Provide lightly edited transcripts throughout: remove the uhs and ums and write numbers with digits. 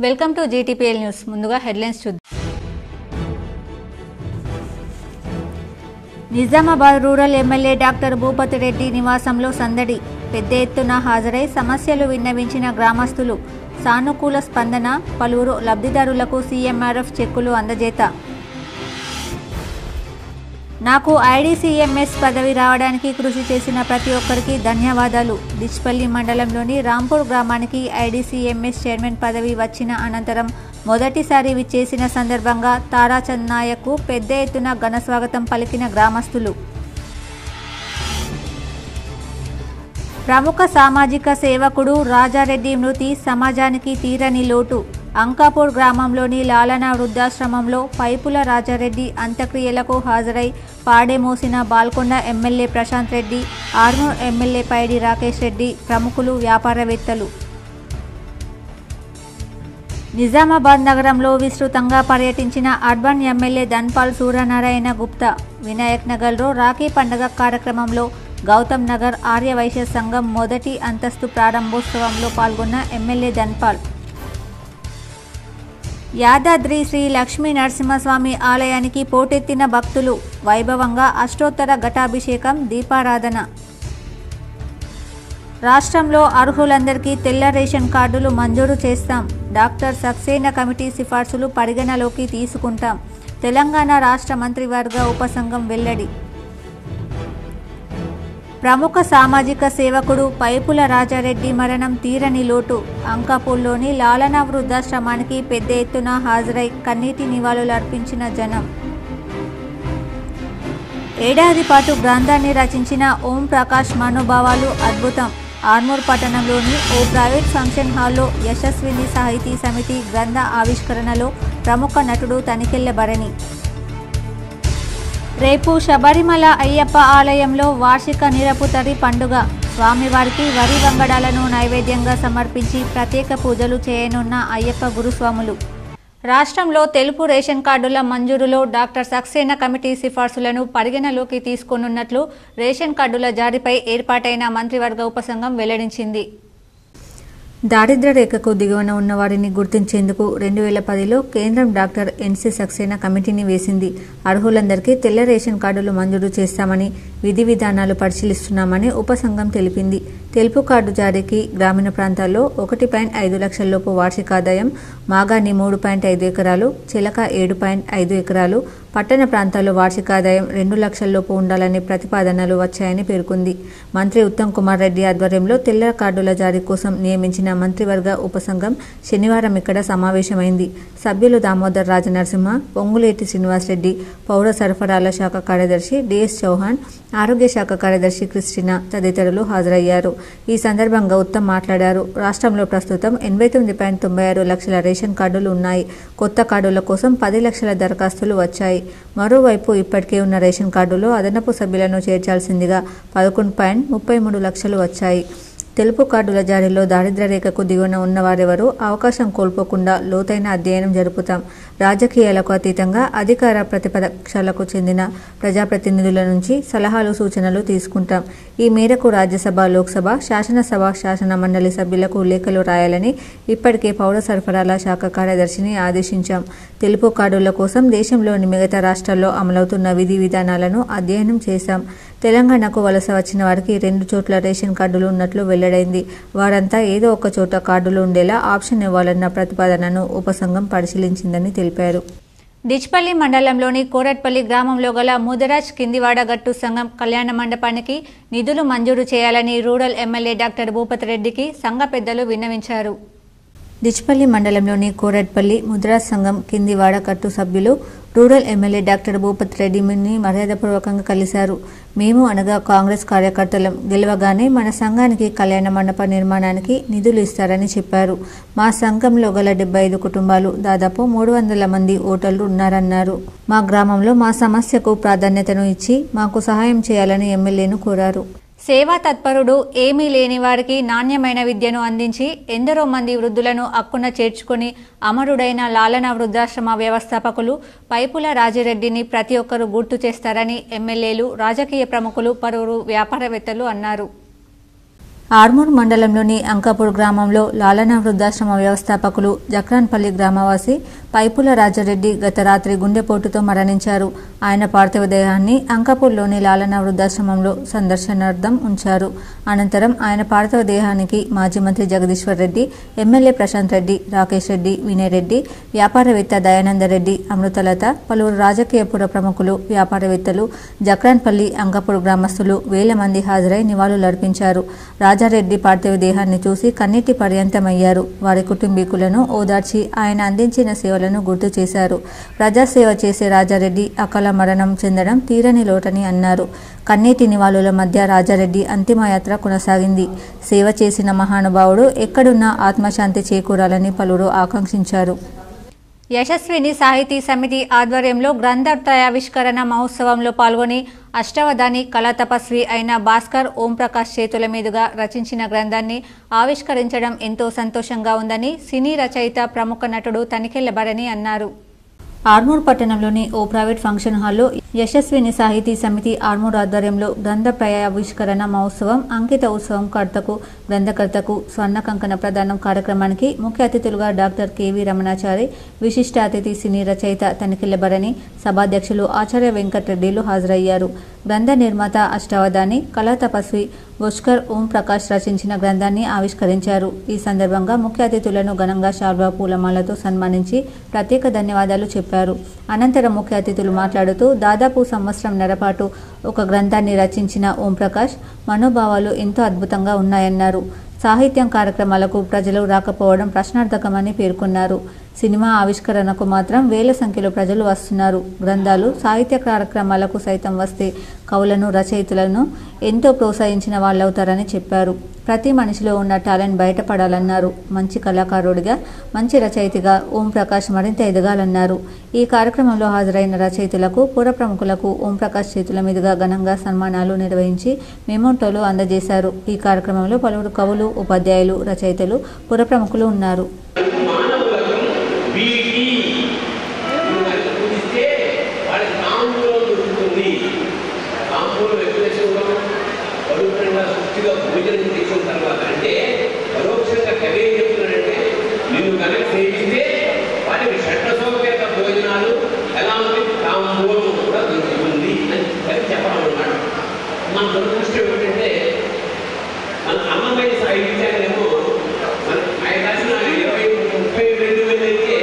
Welcome to GTPL news. ముందుగా headlines చూద్దాం. Nizamabad rural MLA doctor Bhupathi Reddy నివాసంలో సందడి. పెద్ద ఎత్తున హాజరై సమస్యలు విన్నవించిన గ్రామస్తులు. సానుకూల స్పందన. పలువురు లబ్ధిదారులకు సీఎంఆర్ఎఫ్ చెక్కులు అందజేత. నాకు ఐడీసీఎంఎస్ పదవి రావడానికి కృషి చేసిన ప్రతి ఒక్కరికి ధన్యవాదాలు. డిచ్పల్లి మండలంలోని రాంపూర్ గ్రామానికి ఐడీసీఎంఎస్ చైర్మన్ పదవి వచ్చిన అనంతరం మొదటిసారి విచ్చేసిన సందర్భంగా తారాచంద్ నాయక్కు పెద్ద ఎత్తున ఘన స్వాగతం పలికిన గ్రామస్తులు. ప్రముఖ సామాజిక సేవకుడు రాజారెడ్డి మృతి సమాజానికి తీరని లోటు. అంకాపూర్ గ్రామంలోని లాలన వృద్ధాశ్రమంలో పైపుల రాజారెడ్డి అంత్యక్రియలకు హాజరై పాడేమోసిన బాల్కొండ ఎమ్మెల్యే ప్రశాంత్ రెడ్డి, ఆర్మూర్ ఎమ్మెల్యే పైడి రాకేష్ రెడ్డి, ప్రముఖులు, వ్యాపారవేత్తలు. నిజామాబాద్ నగరంలో విస్తృతంగా పర్యటించిన అర్బన్ ఎమ్మెల్యే ధన్పాల్ సూర్యనారాయణ గుప్తా. వినాయక్ నగర్లో రాఖీ పండుగ కార్యక్రమంలో గౌతమ్ నగర్ ఆర్యవైశ్య సంఘం మొదటి అంతస్తు ప్రారంభోత్సవంలో పాల్గొన్న ఎమ్మెల్యే ధన్పాల్. యాదాద్రి శ్రీ లక్ష్మీ నరసింహస్వామి ఆలయానికి పోటెత్తిన భక్తులు. వైభవంగా అష్టోత్తర ఘటాభిషేకం, దీపారాధన. రాష్ట్రంలో అర్హులందరికీ తెల్ల రేషన్ కార్డులు మంజూరు చేస్తాం. డాక్టర్ సక్సేనా కమిటీ సిఫార్సులు పరిగణలోకి తీసుకుంటాం. తెలంగాణ రాష్ట్ర మంత్రివర్గ ఉపసంఘం వెల్లడి. ప్రముఖ సామాజిక సేవకుడు పైపుల రాజారెడ్డి మరణం తీరని లోటు. అంకాపూర్లోని లాలన వృద్ధాశ్రమానికి పెద్ద ఎత్తున హాజరై కన్నీటి నివాళులర్పించిన జనం. ఏడాది పాటు గ్రంథాన్ని రచించిన ఓం ప్రకాష్ మనోభావాలు అద్భుతం. ఆర్మూర్ పట్టణంలోని ఓ ప్రైవేట్ ఫంక్షన్ హాల్లో యశస్విని సాహితీ సమితి గ్రంథ ఆవిష్కరణలో ప్రముఖ నటుడు తనికెళ్ల భరణి. రేపు శబరిమల అయ్యప్ప ఆలయంలో వార్షిక నిరపుతరి పండుగ. స్వామివారికి వరి వంగడాలను నైవేద్యంగా సమర్పించి ప్రత్యేక పూజలు చేయనున్న అయ్యప్ప గురుస్వాములు. రాష్ట్రంలో తెలుపు రేషన్ కార్డుల మంజూరులో డాక్టర్ సక్సేనా కమిటీ సిఫార్సులను పరిగణలోకి తీసుకోనున్నట్లు రేషన్ కార్డుల జారీపై ఏర్పాటైన మంత్రివర్గ ఉపసంఘం వెల్లడించింది. దారిద్ర్య రేఖకు దిగువన ఉన్న వారిని గుర్తించేందుకు 2010లో కేంద్రం డాక్టర్ ఎన్సీ సక్సేనా కమిటీని వేసింది. అర్హులందరికీ తెల్ల రేషన్ కార్డులు మంజూరు చేస్తామని, విధి విధానాలు పరిశీలిస్తున్నామని ఉపసంఘం తెలిపింది. తెలుపు కార్డు జారీకి గ్రామీణ ప్రాంతాల్లో 1.5 లక్షలలోపు వార్షిక ఆదాయం, మాగాణి 3.5 ఎకరాలు, చిలక 7.5 ఎకరాలు, పట్టణ ప్రాంతాల్లో వార్షిక ఆదాయం 2 లక్షలలోపు ఉండాలనే ప్రతిపాదనలు వచ్చాయని పేర్కొంది. మంత్రి ఉత్తమ్ కుమార్ రెడ్డి ఆధ్వర్యంలో తెల్ల కార్డుల జారీ కోసం నియమించిన మంత్రివర్గ ఉపసంఘం శనివారం ఇక్కడ సమావేశమైంది. సభ్యులు దామోదర్ రాజనరసింహ, పొంగులేటి శ్రీనివాసరెడ్డి, పౌర సరఫరాల శాఖ కార్యదర్శి డిఎస్ చౌహాన్, ఆరోగ్య శాఖ కార్యదర్శి క్రిస్టినా తదితరులు హాజరయ్యారు. ఈ సందర్భంగా ఉత్తమ్ మాట్లాడారు. రాష్ట్రంలో ప్రస్తుతం 89.96 లక్షల రేషన్ కార్డులు ఉన్నాయి. కొత్త కార్డుల కోసం 10 లక్షల దరఖాస్తులు వచ్చాయి. మరోవైపు ఇప్పటికే ఉన్న రేషన్ కార్డులో అదనపు సభ్యులను చేర్చాల్సిందిగా 11.33 లక్షలు వచ్చాయి. తెలుపు కార్డుల జారీలో దారిద్ర్య రేఖకు దిగువన ఉన్నవారెవరూ అవకాశం కోల్పోకుండా లోతైన అధ్యయనం జరుపుతాం. రాజకీయాలకు అతీతంగా అధికార ప్రతిపక్షాలకు చెందిన ప్రజాప్రతినిధుల నుంచి సలహాలు, సూచనలు తీసుకుంటాం. ఈ మేరకు రాజ్యసభ, లోక్సభ, శాసనసభ, శాసన మండలి సభ్యులకు లేఖలు రాయాలని ఇప్పటికే పౌర సరఫరాల శాఖ కార్యదర్శిని ఆదేశించాం. తెలుపు కార్డుల కోసం దేశంలోని మిగతా రాష్ట్రాల్లో అమలవుతున్న విధి విధానాలను అధ్యయనం చేశాం. తెలంగాణకు వలస వచ్చిన వారికి 2 చోట్ల రేషన్ కార్డులు ఉన్నట్లు వెల్లడైంది. వారంతా ఏదో ఒక చోట కార్డులు ఉండేలా ఆప్షన్ ఇవ్వాలన్న ప్రతిపాదనను ఉపసంఘం పరిశీలించిందని తెలిపారు. డిచ్పల్లి మండలంలోని కోరట్పల్లి గ్రామంలో గల ముదిరాజ్ కిందివాడ గట్టు సంఘం కళ్యాణ మండపానికి నిధులు మంజూరు చేయాలని రూరల్ ఎమ్మెల్యే డాక్టర్ భూపతి రెడ్డికి సంఘ పెద్దలు విన్నవించారు. డిచ్పల్లి మండలంలోని కోరట్పల్లి ముదిరాజ్ సంఘం కిందివాడ కట్టు సభ్యులు రూరల్ ఎమ్మెల్యే డాక్టర్ భూపతి రెడ్డిని మర్యాదపూర్వకంగా కలిశారు. మేము అనగా కాంగ్రెస్ కార్యకర్తలం గెలవగానే మన సంఘానికి కళ్యాణ మండప నిర్మాణానికి నిధులు ఇస్తారని చెప్పారు. మా సంఘంలో గల 75 కుటుంబాలు, దాదాపు 300 మంది ఓటర్లు ఉన్నారన్నారు. మా గ్రామంలో మా సమస్యకు ప్రాధాన్యతను ఇచ్చి మాకు సహాయం చేయాలని ఎమ్మెల్యేను కోరారు. సేవా తత్పరుడు, ఏమీ లేని వారికి నాణ్యమైన విద్యను అందించి ఎందరో మంది వృద్ధులను అక్కున చేర్చుకుని అమరుడైన లాలన వృద్ధాశ్రమ వ్యవస్థాపకులు పైపుల రాజిరెడ్డిని ప్రతి ఒక్కరూ గుర్తు చేస్తారని ఎమ్మెల్యేలు, రాజకీయ ప్రముఖులు, పలువురు వ్యాపారవేత్తలు అన్నారు. ఆర్మూర్ మండలంలోని అంకాపూర్ గ్రామంలో లాలన వృద్ధాశ్రమ వ్యవస్థాపకులు జక్రాన్పల్లి గ్రామవాసి పైపుల రాజారెడ్డి గత రాత్రి గుండెపోటుతో మరణించారు. ఆయన పార్థివ దేహాన్ని అంకాపూర్లోని లాలన వృద్ధాశ్రమంలో సందర్శనార్థం ఉంచారు. అనంతరం ఆయన పార్థివ దేహానికి మాజీ మంత్రి జగదీశ్వర్ రెడ్డి, ఎమ్మెల్యే ప్రశాంత్ రెడ్డి, రాకేష్ రెడ్డి, వినయ్ రెడ్డి, వ్యాపారవేత్త దయానందరెడ్డి, అమృతలత, పలువురు రాజకీయ పుర ప్రముఖులు, వ్యాపారవేత్తలు, జక్రాన్పల్లి అంకాపూర్ గ్రామస్తులు వేల మంది హాజరై నివాళులర్పించారు. రాజారెడ్డి పార్థివ దేహాన్ని చూసి కన్నీటి పర్యంతమయ్యారు. వారి కుటుంబీకులను ఓదార్చి ఆయన అందించిన సేవలను గుర్తు చేశారు. ప్రజాసేవ చేసే రాజారెడ్డి అకాల మరణం చెందడం తీరని లోటని అన్నారు. కన్నీటి నివాళుల మధ్య రాజారెడ్డి అంతిమయాత్ర కొనసాగింది. సేవ చేసిన మహానుభావుడు ఎక్కడున్నా ఆత్మశాంతి చేకూరాలని పలువురు ఆకాంక్షించారు. యశస్విని సాహితీ సమితి ఆధ్వర్యంలో గ్రంథావిష్కరణ మహోత్సవంలో పాల్గొని అష్టావధాని కళా తపస్వి అయిన భాస్కర్ ఓంప్రకాష్ చేతుల మీదుగా రచించిన గ్రంథాన్ని ఆవిష్కరించడం ఎంతో సంతోషంగా ఉందని సినీ రచయిత ప్రముఖ నటుడు తనికెళ్ల భరణి అన్నారు. ఆర్మూర్ పట్టణంలోని ఓ ప్రైవేట్ ఫంక్షన్ హాల్లో యశస్విని సాహితీ సమితి ఆర్మూర్ ఆధ్వర్యంలో గ్రంథావిష్కరణ మహోత్సవం అంకిత ఉత్సవం గ్రంథకర్తకు స్వర్ణ కంకణ ప్రదానం కార్యక్రమానికి ముఖ్య అతిథులుగా డాక్టర్ కెవి రమణాచారి, విశిష్ట అతిథి సినీ రచయిత తనికెళ్ల భరణి, సభాధ్యక్షులు ఆచార్య వెంకటరెడ్డిలు హాజరయ్యారు. గ్రంథ నిర్మాత అష్టావధాని కళా తపస్వి భాస్కర్ ఓంప్రకాష్ రచించిన గ్రంథాన్ని ఆవిష్కరించారు. ఈ సందర్భంగా ముఖ్య అతిథులను ఘనంగా శాల్వా పూలమాలతో సన్మానించి ప్రత్యేక ధన్యవాదాలు చెప్పారు. అనంతరం ముఖ్య అతిథులు మాట్లాడుతూ దాదాపు సంవత్సరంన్నర పాటు ఒక గ్రంథాన్ని రచించిన ఓంప్రకాష్ మనోభావాలు ఎంతో అద్భుతంగా ఉన్నాయన్నారు. సాహిత్యం కార్యక్రమాలకు ప్రజలు రాకపోవడం ప్రశ్నార్థకమని పేర్కొన్నారు. సినిమా ఆవిష్కరణకు మాత్రం వేల సంఖ్యలో ప్రజలు వస్తున్నారు. గ్రంథాలు, సాహిత్య కార్యక్రమాలకు సైతం వస్తే కవులను, రచయితలను ఎంతో ప్రోత్సహించిన వాళ్ళవుతారని చెప్పారు. ప్రతి మనిషిలో ఉన్న టాలెంట్ బయటపడాలన్నారు. మంచి కళాకారుడిగా, మంచి రచయితగా ఓంప్రకాష్ మరింత ఎదగాలన్నారు. ఈ కార్యక్రమంలో హాజరైన రచయితలకు, పుర ప్రముఖులకు ఓంప్రకాష్ చేతుల మీదుగా ఘనంగా సన్మానాలు నిర్వహించి మెమోంటోలు అందజేశారు. ఈ కార్యక్రమంలో పలువురు కవులు, ఉపాధ్యాయులు, రచయితలు, పుర ప్రముఖులు ఉన్నారు. భోజనం చేసిన తర్వాత అంటే పరోక్షంగా కవి ఏం చెప్తున్నాడంటే నిన్ను కనుక సేవిస్తే వాటికి షట్రసోపేత భోజనాలు ఎలా ఉంది, తాంబూలం కూడా దొరుకుతుంది అని కవి చెప్పడం అన్నాడు. మన దురదృష్టం ఏమిటంటే మన అన్నమయ్య సాహిత్యాన్నేమో మన ఆయన రాసిన 32,000 అయితే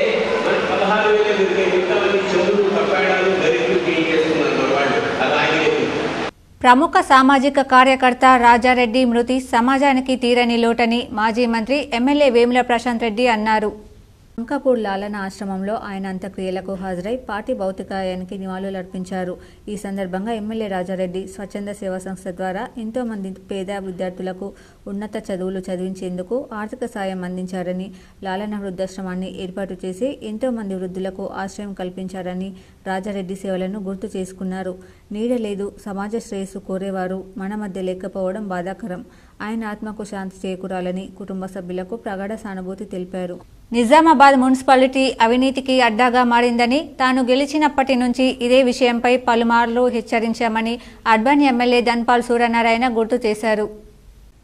మనకు 16,000 దొరికాయి. మిగతా చెవులు, కప్పాడాలు, గరికలు చేసుకున్నారు మన వాళ్ళు. అలాగే ప్రముఖ సామాజిక కార్యకర్త రాజారెడ్డి మృతి సమాజానికి తీరని లోటని మాజీ మంత్రి, ఎమ్మెల్యే వేముల ప్రశాంత్ రెడ్డి అన్నారు. అంకాపూర్ లాలన ఆశ్రమంలో ఆయన అంత్యక్రియలకు హాజరై పార్టీ భౌతికాయానికి నివాళులర్పించారు. ఈ సందర్భంగా ఎమ్మెల్యే రాజారెడ్డి స్వచ్ఛంద సేవా సంస్థ ద్వారా ఎంతో మంది పేద విద్యార్థులకు ఉన్నత చదువులు చదివించేందుకు ఆర్థిక సాయం అందించారని, లాలన వృద్ధాశ్రమాన్ని ఏర్పాటు చేసి ఎంతో మంది వృద్ధులకు ఆశ్రయం కల్పించారని రాజారెడ్డి సేవలను గుర్తు చేసుకున్నారు. నీడ లేదు, సమాజ శ్రేయస్సు కోరేవారు మన మధ్య లేకపోవడం బాధాకరం. ఆయన ఆత్మకు శాంతి చేకూరాలని కుటుంబ సభ్యులకు ప్రగాఢ సానుభూతి తెలిపారు. నిజామాబాద్ మున్సిపాలిటీ అవినీతికి అడ్డాగా మారిందని, తాను గెలిచినప్పటి నుంచి ఇదే విషయంపై పలుమార్లు హెచ్చరించామని అర్బన్ ఎమ్మెల్యే ధన్పాల్ సూర్యనారాయణ గుర్తు చేశారు.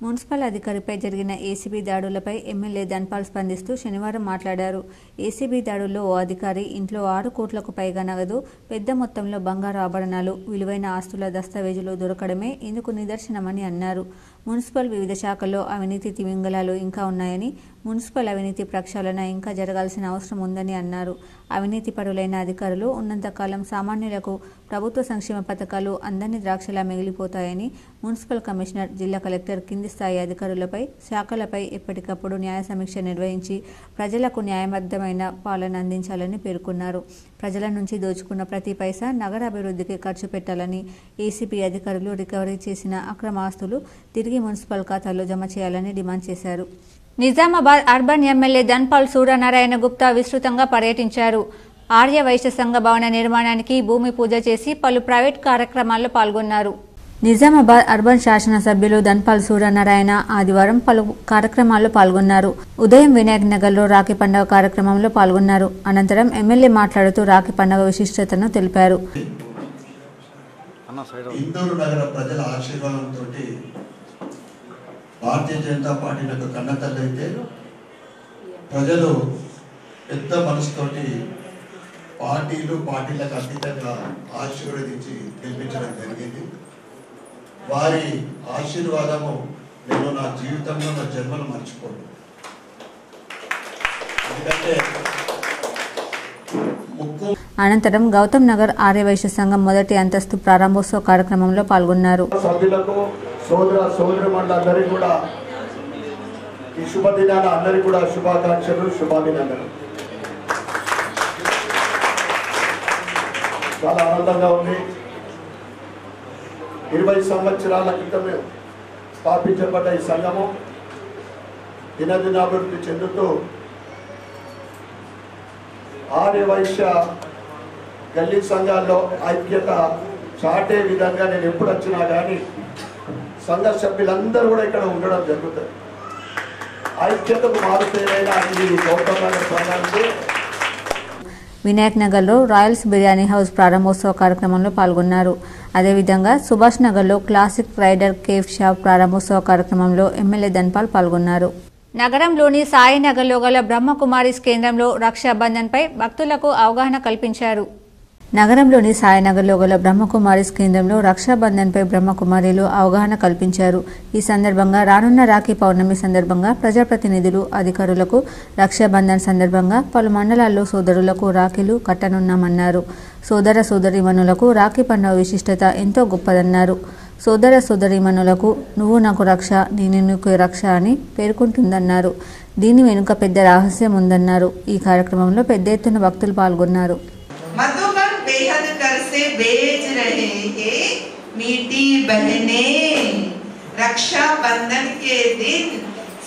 మున్సిపల్ అధికారిపై జరిగిన ఏసీబీ దాడులపై ఎమ్మెల్యే ధన్పాల్ స్పందిస్తూ శనివారం మాట్లాడారు. ఏసీబీ దాడుల్లో ఓ అధికారి ఇంట్లో 6 కోట్లకు పైగా నగదు, పెద్ద మొత్తంలో బంగారు ఆభరణాలు, విలువైన ఆస్తుల దస్తావేజులు దొరకడమే ఇందుకు నిదర్శనమని అన్నారు. మున్సిపల్ వివిధ శాఖల్లో అవినీతి తిమింగలాలు ఇంకా ఉన్నాయని, మున్సిపల్ అవినీతి ప్రక్షాళన ఇంకా జరగాల్సిన అవసరం ఉందని అన్నారు. అవినీతి పరులైన అధికారులు ఉన్నంతకాలం సామాన్యులకు ప్రభుత్వ సంక్షేమ పథకాలు అందని ద్రాక్షలా మిగిలిపోతాయని మున్సిపల్ కమిషనర్, జిల్లా కలెక్టర్ కింది స్థాయి అధికారులపై, శాఖలపై ఎప్పటికప్పుడు న్యాయ సమీక్ష నిర్వహించి ప్రజలకు న్యాయబద్ధమైన పాలన అందించాలని పేర్కొన్నారు. ప్రజల నుంచి దోచుకున్న ప్రతి పైసా నగర అభివృద్ధికి ఖర్చు పెట్టాలని, ఏసీబీ అధికారులు రికవరీ చేసిన అక్రమ ఆస్తులు తిరిగి మున్సిపల్ ఖాతాల్లో జమ చేయాలని డిమాండ్ చేశారు. నిజామాబాద్ అర్బన్ ఎమ్మెల్యే ధన్పాల్ సూర్యనారాయణ గుప్తా విస్తృతంగా పర్యటించారు. ఆర్య వైశ్య సంఘ భవన నిర్మాణానికి భూమి పూజ చేసి పలు ప్రైవేట్ కార్యక్రమాల్లో పాల్గొన్నారు. నిజామాబాద్ అర్బన్ శాసనసభ్యులు ధన్పాల్ సూర్యనారాయణ ఆదివారం పలు కార్యక్రమాల్లో పాల్గొన్నారు. ఉదయం వినాయక్ నగర్లో రాఖీ పండుగ కార్యక్రమంలో పాల్గొన్నారు. అనంతరం ఎమ్మెల్యే మాట్లాడుతూ రాఖీ పండుగ విశిష్టతను తెలిపారు. ఇందూరు నగర ప్రజల ఆశీర్వాదంతో భారతీయ జనతా పార్టీ యొక్క కన్నతల్లి అయితే ప్రజలు పెద్ద మనసుతోటి పార్టీలకు అతీతంగా ఆశీర్వదించి గెలిపించడం జరిగింది. వారి ఆశీర్వాదము నేను నా జీవితంలో నా జన్మను మర్చిపోను. ఎందుకంటే అనంతరం గౌతమ్ నగర్ ఆర్యవైశ్య సంఘం మొదటి అంతస్తు ప్రారంభోత్సవ కార్యక్రమంలో పాల్గొన్నారు. సభ్యులకు సోదరులందరికీ కూడా ఈ శుభదినాన అందరికీ కూడా శుభాకాంక్షలు, శుభాభినందనలు. చాలా ఆనందంగా ఉంది. 20 సంవత్సరాల క్రితమే స్థాపించబడ్డ ఈ సంఘము దినదినాభివృద్ధి చెందుతూ ఆర్యవైశ్య గల్లీ సంఘాల్లో ఐక్యత చాటే విధంగా నేను ఎప్పుడు వచ్చినా కానీ సంఘ సభ్యులందరూ కూడా ఇక్కడ ఉండడం జరుగుతుంది. ఐక్యతకు మారుతేనైనా ఇది గౌతమ్ నగర్ సంఘానికి. వినాయక్ నగర్లో రాయల్స్ బిర్యానీ హౌస్ ప్రారంభోత్సవ కార్యక్రమంలో పాల్గొన్నారు. అదేవిధంగా సుభాష్ నగర్లో క్లాసిక్ రైడర్ కేఫ్ షాప్ ప్రారంభోత్సవ కార్యక్రమంలో ఎమ్మెల్యే ధన్పాల్ పాల్గొన్నారు. నగరంలోని సాయినగర్లో గల బ్రహ్మకుమారీస్ కేంద్రంలో రక్షాబంధన్పై భక్తులకు అవగాహన కల్పించారు. నగరంలోని సాయినగర్లో గల బ్రహ్మకుమారీస్ కేంద్రంలో రక్షాబంధన్పై బ్రహ్మకుమారీలు అవగాహన కల్పించారు. ఈ సందర్భంగా రానున్న రాఖీ పౌర్ణమి సందర్భంగా ప్రజాప్రతినిధులు, అధికారులకు రక్షాబంధన్ సందర్భంగా పలు మండలాల్లో సోదరులకు రాఖీలు కట్టనున్నామన్నారు. సోదర సోదరీమణులకు రాఖీ పండుగ విశిష్టత ఎంతో గొప్పదన్నారు. సోదర సోదరీమణులకు నువ్వు నాకు రక్ష, నేను నీకు రక్ష అని పేర్కొంటుందన్నారు. దీని వెనుక పెద్ద రహస్యం ఉందన్నారు. ఈ కార్యక్రమంలో పెద్ద ఎత్తున భక్తులు పాల్గొన్నారు. बेहद कर से बेच रहे हैं मीठी बहनें, रक्षा बंधन के दिन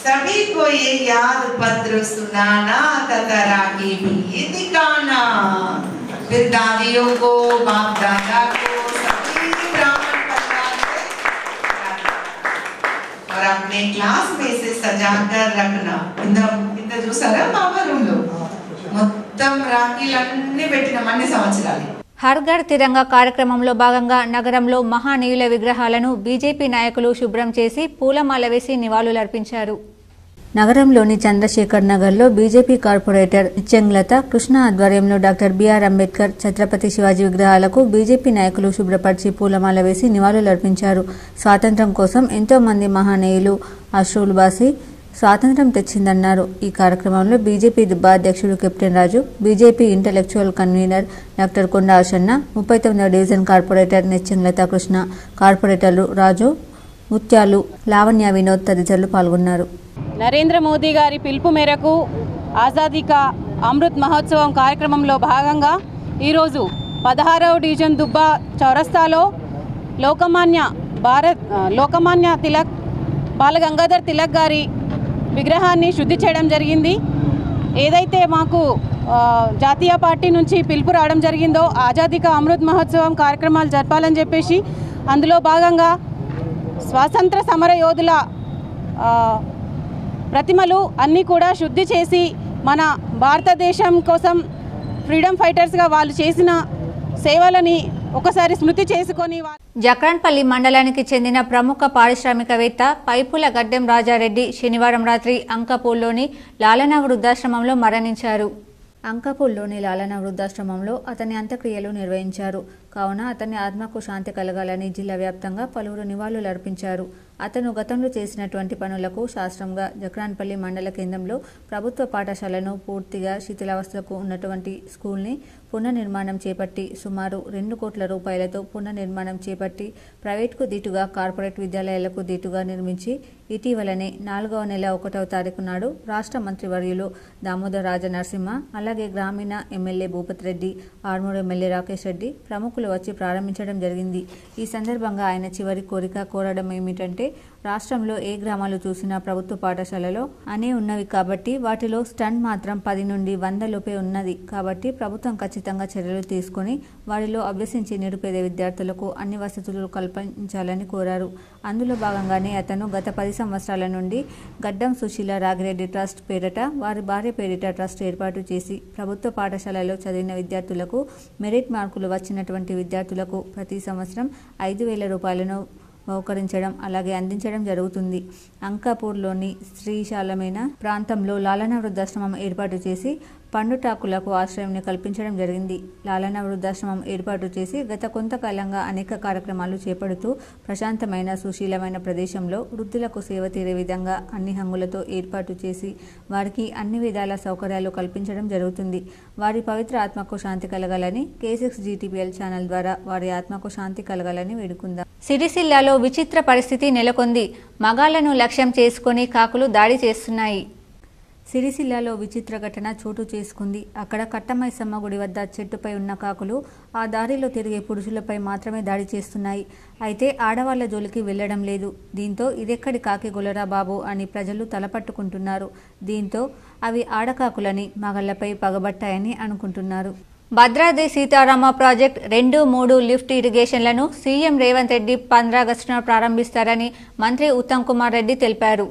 सभी को ये याद पत्र सुनाना तथा राखी भी दिखाना। फिर दादियों को, बाप दादा को, सभी ब्राह्मण परिवार से और अपने क्लास में से सजा कर रखना. इंदा చూసారా బాబా రూమ్ లో మొత్తం రాఖీలన్నీ పెట్టినామన్ని సంవత్సరాలు. హర్ ఘర్ తిరంగా కార్యక్రమంలో భాగంగా నగరంలో మహానీయుల విగ్రహాలను బీజేపీ నాయకులు శుభ్రం చేసి పూలమాల వేసి నివాళులర్పించారు. నగరంలోని చంద్రశేఖర్ నగర్లో బీజేపీ కార్పొరేటర్ నిత్యంలత కృష్ణ ఆధ్వర్యంలో డాక్టర్ బిఆర్ అంబేద్కర్, ఛత్రపతి శివాజీ విగ్రహాలకు బీజేపీ నాయకులు శుభ్రపరిచి పూలమాల వేసి నివాళులర్పించారు. స్వాతంత్ర్యం కోసం ఎంతో మంది మహానీయులు అశ్రులు బాసి స్వాతంత్ర్యం తెచ్చిందన్నారు. ఈ కార్యక్రమంలో బీజేపీ దుబ్బా అధ్యక్షుడు కెప్టెన్ రాజు, బీజేపీ ఇంటలెక్చువల్ కన్వీనర్ డాక్టర్ కొండ ఆశన్న, 39వ డివిజన్ కార్పొరేటర్ నిత్యంలత కృష్ణ, కార్పొరేటర్లు రాజు, ముత్యాలు, లావణ్య, వినోద్ తదితరులు పాల్గొన్నారు. నరేంద్ర మోదీ గారి పిలుపు మేరకు ఆజాదీ కా అమృత్ మహోత్సవం కార్యక్రమంలో భాగంగా ఈరోజు 16వ డివిజన్ దుబ్బా చౌరస్తాలో లోకమాన్య తిలక్ బాలగంగాధర్ తిలక్ గారి విగ్రహాన్ని శుద్ధి చేయడం జరిగింది. ఏదైతే మాకు జాతీయ పార్టీ నుంచి పిలుపు రావడం జరిగిందో ఆజాదీ కా అమృత్ మహోత్సవం కార్యక్రమాలు జరపాలని చెప్పేసి అందులో భాగంగా స్వాతంత్ర సమర యోధుల ప్రతిమలు అన్నీ కూడా శుద్ధి చేసి మన భారతదేశం కోసం ఫ్రీడమ్ ఫైటర్స్గా వాళ్ళు చేసిన సేవలని ఒకసారి స్మృతి చేసుకొని. జక్రాన్పల్లి మండలానికి చెందిన ప్రముఖ పారిశ్రామికవేత్త పైపుల గడ్డెం రాజారెడ్డి శనివారం రాత్రి అంకపూల్లోని లాలన వృద్ధాశ్రమంలో మరణించారు. అంకపూల్లోని లాలన వృద్ధాశ్రమంలో అతని అంత్యక్రియలు నిర్వహించారు. కావున అతని ఆత్మకు శాంతి కలగాలని జిల్లా వ్యాప్తంగా పలువురు నివాళులర్పించారు. అతను గతంలో చేసినటువంటి పనులకు శాస్త్రంగా జక్రాన్పల్లి మండల కేంద్రంలో ప్రభుత్వ పాఠశాలను పూర్తిగా శిథిలావస్థకు ఉన్నటువంటి స్కూల్ని పునర్నిర్మాణం చేపట్టి సుమారు 2 కోట్ల రూపాయలతో పునర్నిర్మాణం చేపట్టి ప్రైవేట్కు దీటుగా కార్పొరేట్ విద్యాలయాలకు దీటుగా నిర్మించి ఇటీవలనే 4వ నెల 1వ తారీఖు నాడు రాష్ట్ర మంత్రివర్యులు దామోదర్ రాజనరసింహ, అలాగే గ్రామీణ ఎమ్మెల్యే భూపత్ రెడ్డి, ఆర్మూర్ ఎమ్మెల్యే రాకేష్ రెడ్డి ప్రముఖులు వచ్చి ప్రారంభించడం జరిగింది. ఈ సందర్భంగా ఆయన చివరి కోరడం ఏమిటంటే రాష్ట్రంలో ఏ గ్రామాలు చూసినా ప్రభుత్వ పాఠశాలలో అనే ఉన్నవి కాబట్టి వాటిలో స్టంట్ మాత్రం 10 నుండి 100 లోపే ఉన్నది కాబట్టి ప్రభుత్వం ఖచ్చితంగా చర్యలు తీసుకుని వారిలో అభ్యసించి నిరుపేద విద్యార్థులకు అన్ని వసతులు కల్పించాలని కోరారు. అందులో భాగంగానే అతను గత 10 సంవత్సరాల నుండి గడ్డం సుశీల రాగిరెడ్డి ట్రస్ట్ పేరిట వారి భార్య పేరిట ట్రస్ట్ ఏర్పాటు చేసి ప్రభుత్వ పాఠశాలలో చదివిన విద్యార్థులకు మెరిట్ మార్కులు వచ్చినటువంటి విద్యార్థులకు ప్రతి సంవత్సరం 5,000 రూపాయలను బహుకరించడం అలాగే అందించడం జరుగుతుంది. అంకాపూర్లోని శ్రీశాలమైన ప్రాంతంలో లాలన వృద్ధాశ్రమం ఏర్పాటు చేసి పండుటాకులకు ఆశ్రయంని కల్పించడం జరిగింది. లాలన వృద్ధాశ్రమం ఏర్పాటు చేసి గత కొంతకాలంగా అనేక కార్యక్రమాలు చేపడుతూ ప్రశాంతమైన సుశీలమైన ప్రదేశంలో వృద్ధులకు సేవ తీరే విధంగా అన్ని హంగులతో ఏర్పాటు చేసి వారికి అన్ని విధాల సౌకర్యాలు కల్పించడం జరుగుతుంది. వారి పవిత్ర ఆత్మకు శాంతి కలగాలని K6 GTPL ఛానల్ ద్వారా వారి ఆత్మకు శాంతి కలగాలని వేడుకుందాం. సిరిసిల్లాలో విచిత్ర పరిస్థితి నెలకొంది. మగాళ్లను లక్ష్యం చేసుకుని కాకులు దాడి చేస్తున్నాయి. సిరిసిల్లాలో విచిత్ర ఘటన చోటు చేసుకుంది. అక్కడ కట్టమైసమ్మ గుడి వద్ద చెట్టుపై ఉన్న కాకులు ఆ దారిలో తిరిగే పురుషులపై మాత్రమే దాడి చేస్తున్నాయి. అయితే ఆడవాళ్ల జోలికి వెళ్లడం లేదు. దీంతో ఇదెక్కడి కాకి గొలరా బాబు అని ప్రజలు తలపట్టుకుంటున్నారు. దీంతో అవి ఆడకాకులని మగళ్లపై పగబట్టాయని అనుకుంటున్నారు. భద్రాద్రి సీతారామ ప్రాజెక్ట్ 2, 3 లిఫ్ట్ ఇరిగేషన్లను సీఎం రేవంత్ రెడ్డి 15 ఆగస్టున ప్రారంభిస్తారని మంత్రి ఉత్తమ్ కుమార్ రెడ్డి తెలిపారు.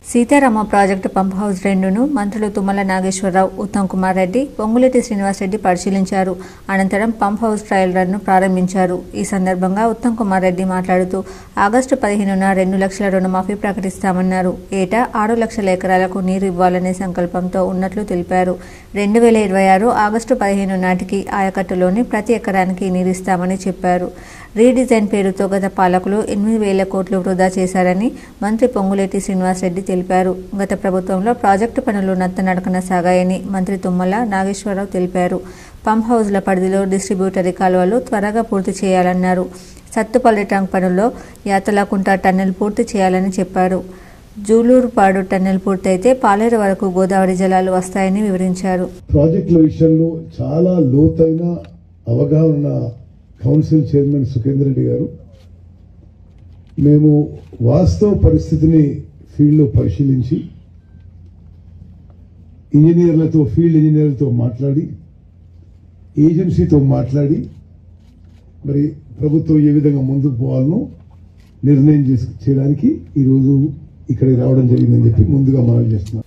సీతారామ ప్రాజెక్టు పంప్ హౌస్ 2ను మంత్రులు తుమ్మల నాగేశ్వరరావు, ఉత్తమ్ కుమార్ రెడ్డి, పొంగులేటి శ్రీనివాసరెడ్డి పరిశీలించారు. అనంతరం పంప్ హౌస్ ట్రయల్ రన్ను ప్రారంభించారు. ఈ సందర్భంగా ఉత్తమ్ కుమార్ రెడ్డి మాట్లాడుతూ ఆగస్టు 15న 2 లక్షల రుణమాఫీ ప్రకటిస్తామన్నారు. ఏటా 6 లక్షల ఎకరాలకు నీరు ఇవ్వాలనే సంకల్పంతో ఉన్నట్లు తెలిపారు. 2026 ఆగస్టు 15 నాటికి ఆయకట్టులోని ప్రతి ఎకరానికి నీరిస్తామని చెప్పారు. రీడిజైన్ పేరుతో గత పాలకులు 8,000 కోట్లు వృధా చేశారని మంత్రి పొంగులేటి శ్రీనివాసరెడ్డి తెలిపారు. గత ప్రభుత్వంలో ప్రాజెక్టు పనులు నత్తనడకన సాగాయని మంత్రి తుమ్మల నాగేశ్వరరావు తెలిపారు. పంప్ హౌజ్ల పరిధిలో డిస్ట్రిబ్యూటరీ కాలువలు త్వరగా పూర్తి చేయాలన్నారు. సత్తుపల్లి ట్యాంక్ పనుల్లో యాతలకుంట టన్నెల్ పూర్తి చేయాలని చెప్పారు. జూలూరుపాడు టన్నెల్ పూర్తయితే పాలేరు వరకు గోదావరి జలాలు వస్తాయని వివరించారు. ప్రాజెక్టుల విషయంలో చాలా లోతైన అవగాహన కౌన్సిల్ చైర్మన్ సుఖేందర్ రెడ్డి గారు, మేము వాస్తవ పరిస్థితిని ఫీల్డ్లో పరిశీలించి ఫీల్డ్ ఇంజనీర్లతో మాట్లాడి ఏజెన్సీతో మాట్లాడి మరి ప్రభుత్వం ఏ విధంగా ముందుకు పోవాలనో నిర్ణయం చేయడానికి ఈరోజు ఇక్కడికి రావడం జరిగిందని చెప్పి ముందుగా మనం చేస్తున్నాం.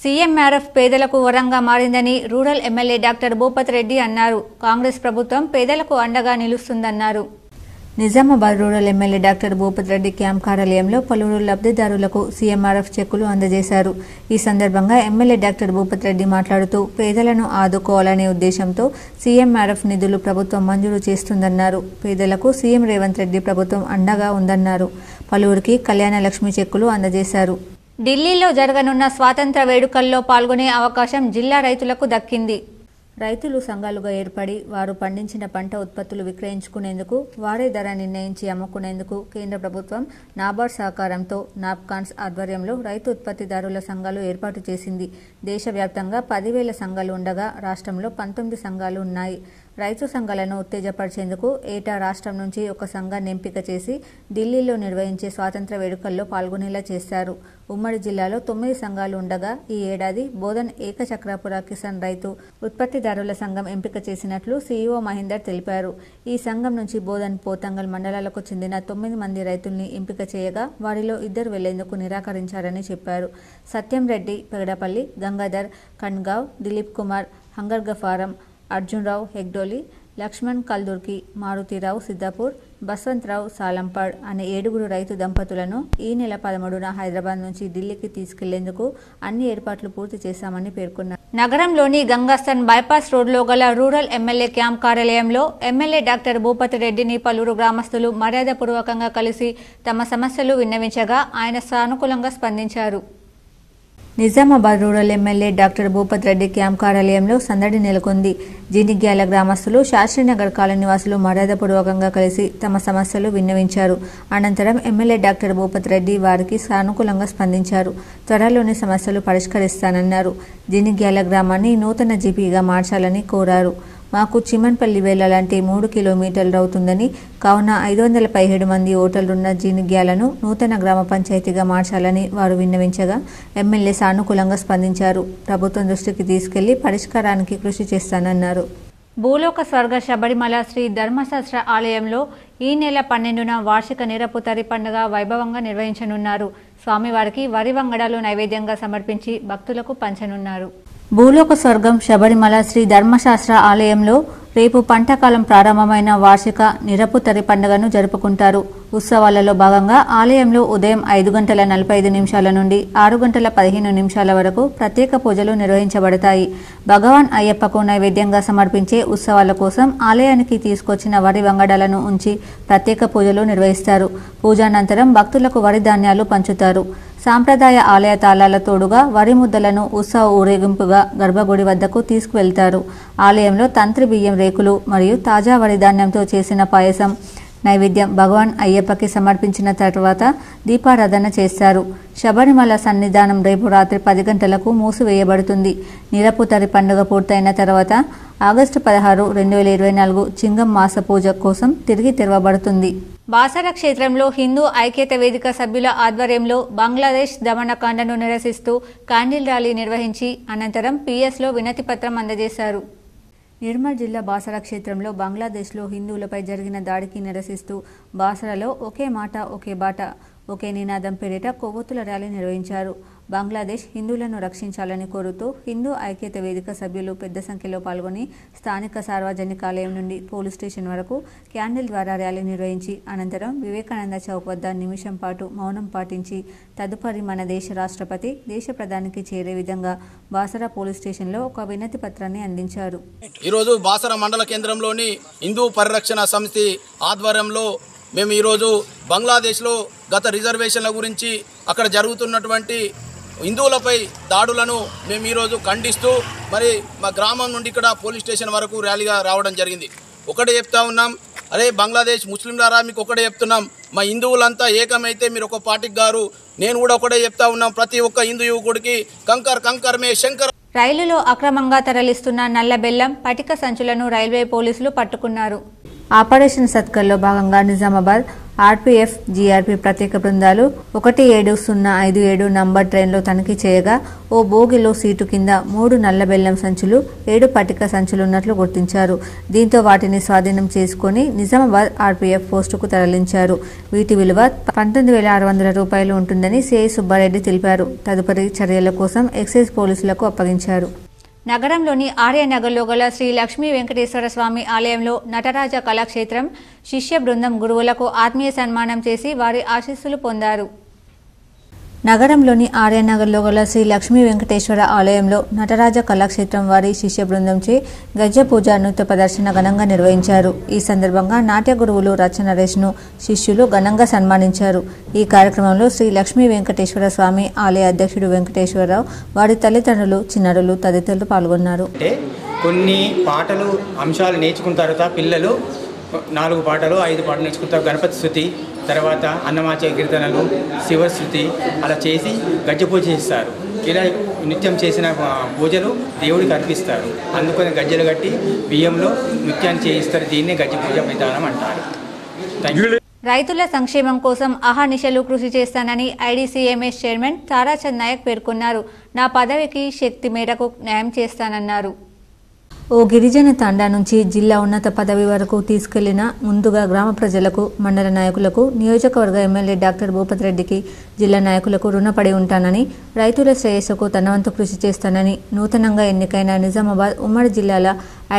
సీఎంఆర్ఎఫ్ పేదలకు వరంగా మారిందని rural MLA doctor Bhupathi Reddy అన్నారు. కాంగ్రెస్ ప్రభుత్వం పేదలకు అండగా నిలుస్తుందన్నారు. Nizamabad rural MLA doctor Bhupathi Reddy camp కార్యాలయంలో పలువురు లబ్ధిదారులకు సీఎంఆర్ఎఫ్ చెక్కులు అందజేశారు. ఈ సందర్భంగా ఎమ్మెల్యే డాక్టర్ భూపతి రెడ్డి మాట్లాడుతూ పేదలను ఆదుకోవాలనే ఉద్దేశంతో సీఎంఆర్ఎఫ్ నిధులు ప్రభుత్వం మంజూరు చేస్తుందన్నారు. పేదలకు సీఎం రేవంత్ రెడ్డి ప్రభుత్వం అండగా ఉందన్నారు. పలువురికి కళ్యాణ లక్ష్మి చెక్కులు అందజేశారు. ఢిల్లీలో జరగనున్న స్వాతంత్ర వేడుకల్లో పాల్గొనే అవకాశం జిల్లా రైతులకు దక్కింది. రైతులు సంఘాలుగా ఏర్పడి వారు పండించిన పంట ఉత్పత్తులు విక్రయించుకునేందుకు, వారే ధర నిర్ణయించి అమ్ముకునేందుకు కేంద్ర ప్రభుత్వం నాబార్డ్ సహకారంతో నాప్కాన్స్ ఆధ్వర్యంలో రైతు ఉత్పత్తిదారుల సంఘాలు ఏర్పాటు చేసింది. దేశవ్యాప్తంగా 10,000 సంఘాలు ఉండగా రాష్ట్రంలో 19 సంఘాలు ఉన్నాయి. రైతు సంఘాలను ఉత్తేజపరిచేందుకు ఏటా రాష్ట్రం నుంచి ఒక సంఘాన్ని ఎంపిక చేసి ఢిల్లీలో నిర్వహించే స్వాతంత్ర వేడుకల్లో పాల్గొనేలా చేశారు. ఉమ్మడి జిల్లాలో 9 సంఘాలు ఉండగా ఈ ఏడాది బోధన్ ఏకచక్రాపుర కిసాన్ రైతు ఉత్పత్తిదారుల సంఘం ఎంపిక చేసినట్లు సీఈఓ మహేందర్ తెలిపారు. ఈ సంఘం నుంచి బోధన్, పోతంగల్ మండలాలకు చెందిన 9 మంది రైతుల్ని ఎంపిక చేయగా వారిలో 2 వెళ్లేందుకు నిరాకరించారని చెప్పారు. సత్యం రెడ్డి పెగడపల్లి, గంగాధర్ కన్గావ్, దిలీప్ కుమార్ హంగర్గఫారం, అర్జున్రావు హెగ్డోలి, లక్ష్మణ్ కల్దుర్కి, మారుతిరావు సిద్దాపూర్, బస్వంతరావు సాలంపాడ్ అనే 7 రైతు దంపతులను ఈ నెల 13న హైదరాబాద్ నుంచి ఢిల్లీకి తీసుకెళ్లేందుకు అన్ని ఏర్పాట్లు పూర్తి చేశామని పేర్కొన్నారు. నగరంలోని గంగాస్థన్ బైపాస్ రోడ్లో గల రూరల్ ఎమ్మెల్యే క్యాంప్ కార్యాలయంలో ఎమ్మెల్యే డాక్టర్ భూపతి రెడ్డిని పలువురు గ్రామస్తులు మర్యాదపూర్వకంగా కలిసి తమ సమస్యలు విన్నవించగా ఆయన సానుకూలంగా స్పందించారు. Nizamabad rural MLA doctor Bhupathi Reddy camp కార్యాలయంలో సందడి నెలకొంది. జీనిగ్యాల గ్రామస్తులు, శాస్త్రీనగర్ కాలనీ వాసులు మర్యాదపూర్వకంగా కలిసి తమ సమస్యలు విన్నవించారు. అనంతరం ఎమ్మెల్యే డాక్టర్ భూపతి రెడ్డి వారికి సానుకూలంగా స్పందించారు. త్వరలోనే సమస్యలు పరిష్కరిస్తానన్నారు. జీనిగ్యాల గ్రామాన్ని నూతన జీపీగా మార్చాలని కోరారు. మాకు చిమన్పల్లి వెళ్లాలంటే 3 కిలోమీటర్లు అవుతుందని, కావున 517 మంది ఓటర్లున్న జీనిగ్యాలను నూతన గ్రామ పంచాయతీగా మార్చాలని వారు విన్నవించగా ఎమ్మెల్యే సానుకూలంగా స్పందించారు. ప్రభుత్వం దృష్టికి తీసుకెళ్లి పరిష్కారానికి కృషి చేస్తానన్నారు. భూలోక స్వర్గ శబరిమల శ్రీ ధర్మశాస్త్ర ఆలయంలో ఈ నెల 12న వార్షిక నిరపుతరి పండుగ వైభవంగా నిర్వహించనున్నారు. స్వామివారికి వరి వంగడాలు నైవేద్యంగా సమర్పించి భక్తులకు పంచనున్నారు. భూలోక స్వర్గం శబరిమల శ్రీ ధర్మశాస్త్ర ఆలయంలో రేపు పంటకాలం ప్రారంభమైన వార్షిక నిరపుతరి పండుగను జరుపుకుంటారు. ఉత్సవాలలో భాగంగా ఆలయంలో ఉదయం 5:45 నుండి 6:15 వరకు ప్రత్యేక పూజలు నిర్వహించబడతాయి. భగవాన్ అయ్యప్పకు నైవేద్యంగా సమర్పించే ఉత్సవాల కోసం ఆలయానికి తీసుకొచ్చిన వరి వంగడాలను ఉంచి ప్రత్యేక పూజలు నిర్వహిస్తారు. పూజానంతరం భక్తులకు వరి ధాన్యాలు పంచుతారు. సాంప్రదాయ ఆలయ తాళాల తోడుగా వరి ముద్దలను ఉత్సవ ఊరేగింపుగా గర్భగుడి వద్దకు తీసుకువెళ్తారు. ఆలయంలో తంత్రి బియ్యం రేకులు మరియు తాజా వరి ధాన్యంతో చేసిన పాయసం నైవేద్యం భగవాన్ అయ్యప్పకి సమర్పించిన తర్వాత దీపారాధన చేస్తారు. శబరిమల సన్నిధానం రేపు రాత్రి 10 గంటలకు మూసివేయబడుతుంది. నిరపుతరి పండుగ పూర్తయిన తర్వాత ఆగస్టు 16, 2024 చింగం మాస పూజ కోసం తిరిగి తెరవబడుతుంది. బాసర క్షేత్రంలో హిందూ ఐక్యత వేదిక సభ్యుల ఆధ్వర్యంలో బంగ్లాదేశ్ దమనకాండను నిరసిస్తూ క్యాండిల్ ర్యాలీ నిర్వహించి అనంతరం పిఎస్లో వినతి పత్రం అందజేశారు. నిర్మల్ జిల్లా బాసర క్షేత్రంలో బంగ్లాదేశ్లో హిందువులపై జరిగిన దాడికి నిరసిస్తూ బాసరలో ఒకే మాట ఒకే బాట ఒకే నినాదం పేరిట కొవ్వొత్తుల ర్యాలీ నిర్వహించారు. బంగ్లాదేశ్ హిందువులను రక్షించాలని కోరుతూ హిందూ ఐక్యత వేదిక సభ్యులు పెద్ద సంఖ్యలో పాల్గొని స్థానిక సార్వజనికాలయం నుండి పోలీస్ స్టేషన్ వరకు క్యాండిల్ ద్వారా ర్యాలీ నిర్వహించి అనంతరం వివేకానంద చౌక్ వద్ద నిమిషం పాటు మౌనం పాటించి తదుపరి మన దేశ రాష్ట్రపతి దేశ ప్రధానికి చేరే విధంగా బాసర పోలీస్ స్టేషన్లో ఒక వినతి పత్రాన్ని అందించారు. ఈరోజు బాసర మండల కేంద్రంలోని హిందూ పరిరక్షణ సమితి ఆధ్వర్యంలో మేము ఈరోజు బంగ్లాదేశ్లో గత రిజర్వేషన్ల గురించి అక్కడ జరుగుతున్నటువంటి హిందువులపై దాడులను మేము ఈరోజు ఖండిస్తూ మరి మా గ్రామం నుండి ఇక్కడ పోలీస్ స్టేషన్ వరకు ర్యాలీగా రావడం జరిగింది. ఒకటే చెప్తా ఉన్నాం, అరే బంగ్లాదేశ్ ముస్లింలారా మీకు ఒకటే చెప్తున్నాం, మా హిందువులంతా ఏకమైతే మీరు ఒక పార్టీకి గారు. నేను కూడా ఒకటే చెప్తా ఉన్నాం, ప్రతి ఒక్క హిందూ యువకుడికి కంకర్ కంకర్ మే శంకర్. రైలులో అక్రమంగా తరలిస్తున్న నల్ల బెల్లం పటిక సంచులను రైల్వే పోలీసులు పట్టుకున్నారు. ఆపరేషన్ సత్కర్లో భాగంగా నిజామాబాద్ ఆర్పీఎఫ్ జీఆర్పీ ప్రత్యేక బృందాలు 1757 నంబర్ ట్రైన్లో తనిఖీ చేయగా ఓ బోగిలో సీటు కింద 3 నల్ల బెల్లం సంచులు 7 పటిక సంచులున్నట్లు గుర్తించారు. దీంతో వాటిని స్వాధీనం చేసుకుని నిజామాబాద్ ఆర్పీఎఫ్ పోస్టుకు తరలించారు. వీటి విలువ 19,600 రూపాయలు ఉంటుందని సిఐ సుబ్బారెడ్డి తెలిపారు. తదుపరి చర్యల కోసం ఎక్సైజ్ పోలీసులకు అప్పగించారు. నగరంలోని ఆర్యనగర్లో గల శ్రీ లక్ష్మీ వెంకటేశ్వర స్వామి ఆలయంలో నటరాజ కళాక్షేత్రం శిష్య బృందం గురువులకు ఆత్మీయ సన్మానం చేసి వారి ఆశీస్సులు పొందారు. నగరంలోని ఆర్యనగర్లో గల శ్రీ లక్ష్మీ వెంకటేశ్వర ఆలయంలో నటరాజ కళాక్షేత్రం వారి శిష్య బృందంచే గజ పూజ నృత్య ప్రదర్శన ఘనంగా నిర్వహించారు. ఈ సందర్భంగా నాట్య గురువులు రచనరేష్ను శిష్యులు ఘనంగా సన్మానించారు. ఈ కార్యక్రమంలో శ్రీ లక్ష్మీ వెంకటేశ్వర స్వామి ఆలయ అధ్యక్షుడు వెంకటేశ్వరరావు, వారి తల్లిదండ్రులు, చిన్నారులు తదితరులు పాల్గొన్నారు. కొన్ని పాటలు అంశాలు నేర్చుకున్న తర్వాత పిల్లలు 4 పాటలు 5 పాటలు నేర్చుకుంటారు. గణపతి స్తుతి, తర్వాత అన్నమాచయ కీర్తనలు, శివశృతి అలా చేసి గజ్జ పూజ చేస్తారు. ఇలా నృత్యం చేసిన పూజలు దేవుడికి అర్పిస్తారు. అందుకని గజ్జలు కట్టి బియ్యంలో నృత్యాన్ని చేయిస్తారు. దీన్నే గజ్జ పూజ విధానం అంటారు. రైతుల సంక్షేమం కోసం అహర్నిశలు కృషి చేస్తానని ఐడీసీఎంఎస్ చైర్మన్ తారాచంద్ నాయక్ పేర్కొన్నారు. నా పదవికి శక్తి మేరకు న్యాయం చేస్తానన్నారు. ఓ గిరిజన తాండా నుంచి జిల్లా ఉన్నత పదవి వరకు తీసుకెళ్లిన ముందుగా గ్రామ ప్రజలకు, మండల నాయకులకు, నియోజకవర్గ ఎమ్మెల్యే డాక్టర్ భూపతి రెడ్డికి, జిల్లా నాయకులకు రుణపడి ఉంటానని, రైతుల శ్రేయస్సుకు తన వంతు కృషి చేస్తానని నూతనంగా ఎన్నికైన నిజామాబాద్ ఉమ్మడి జిల్లాల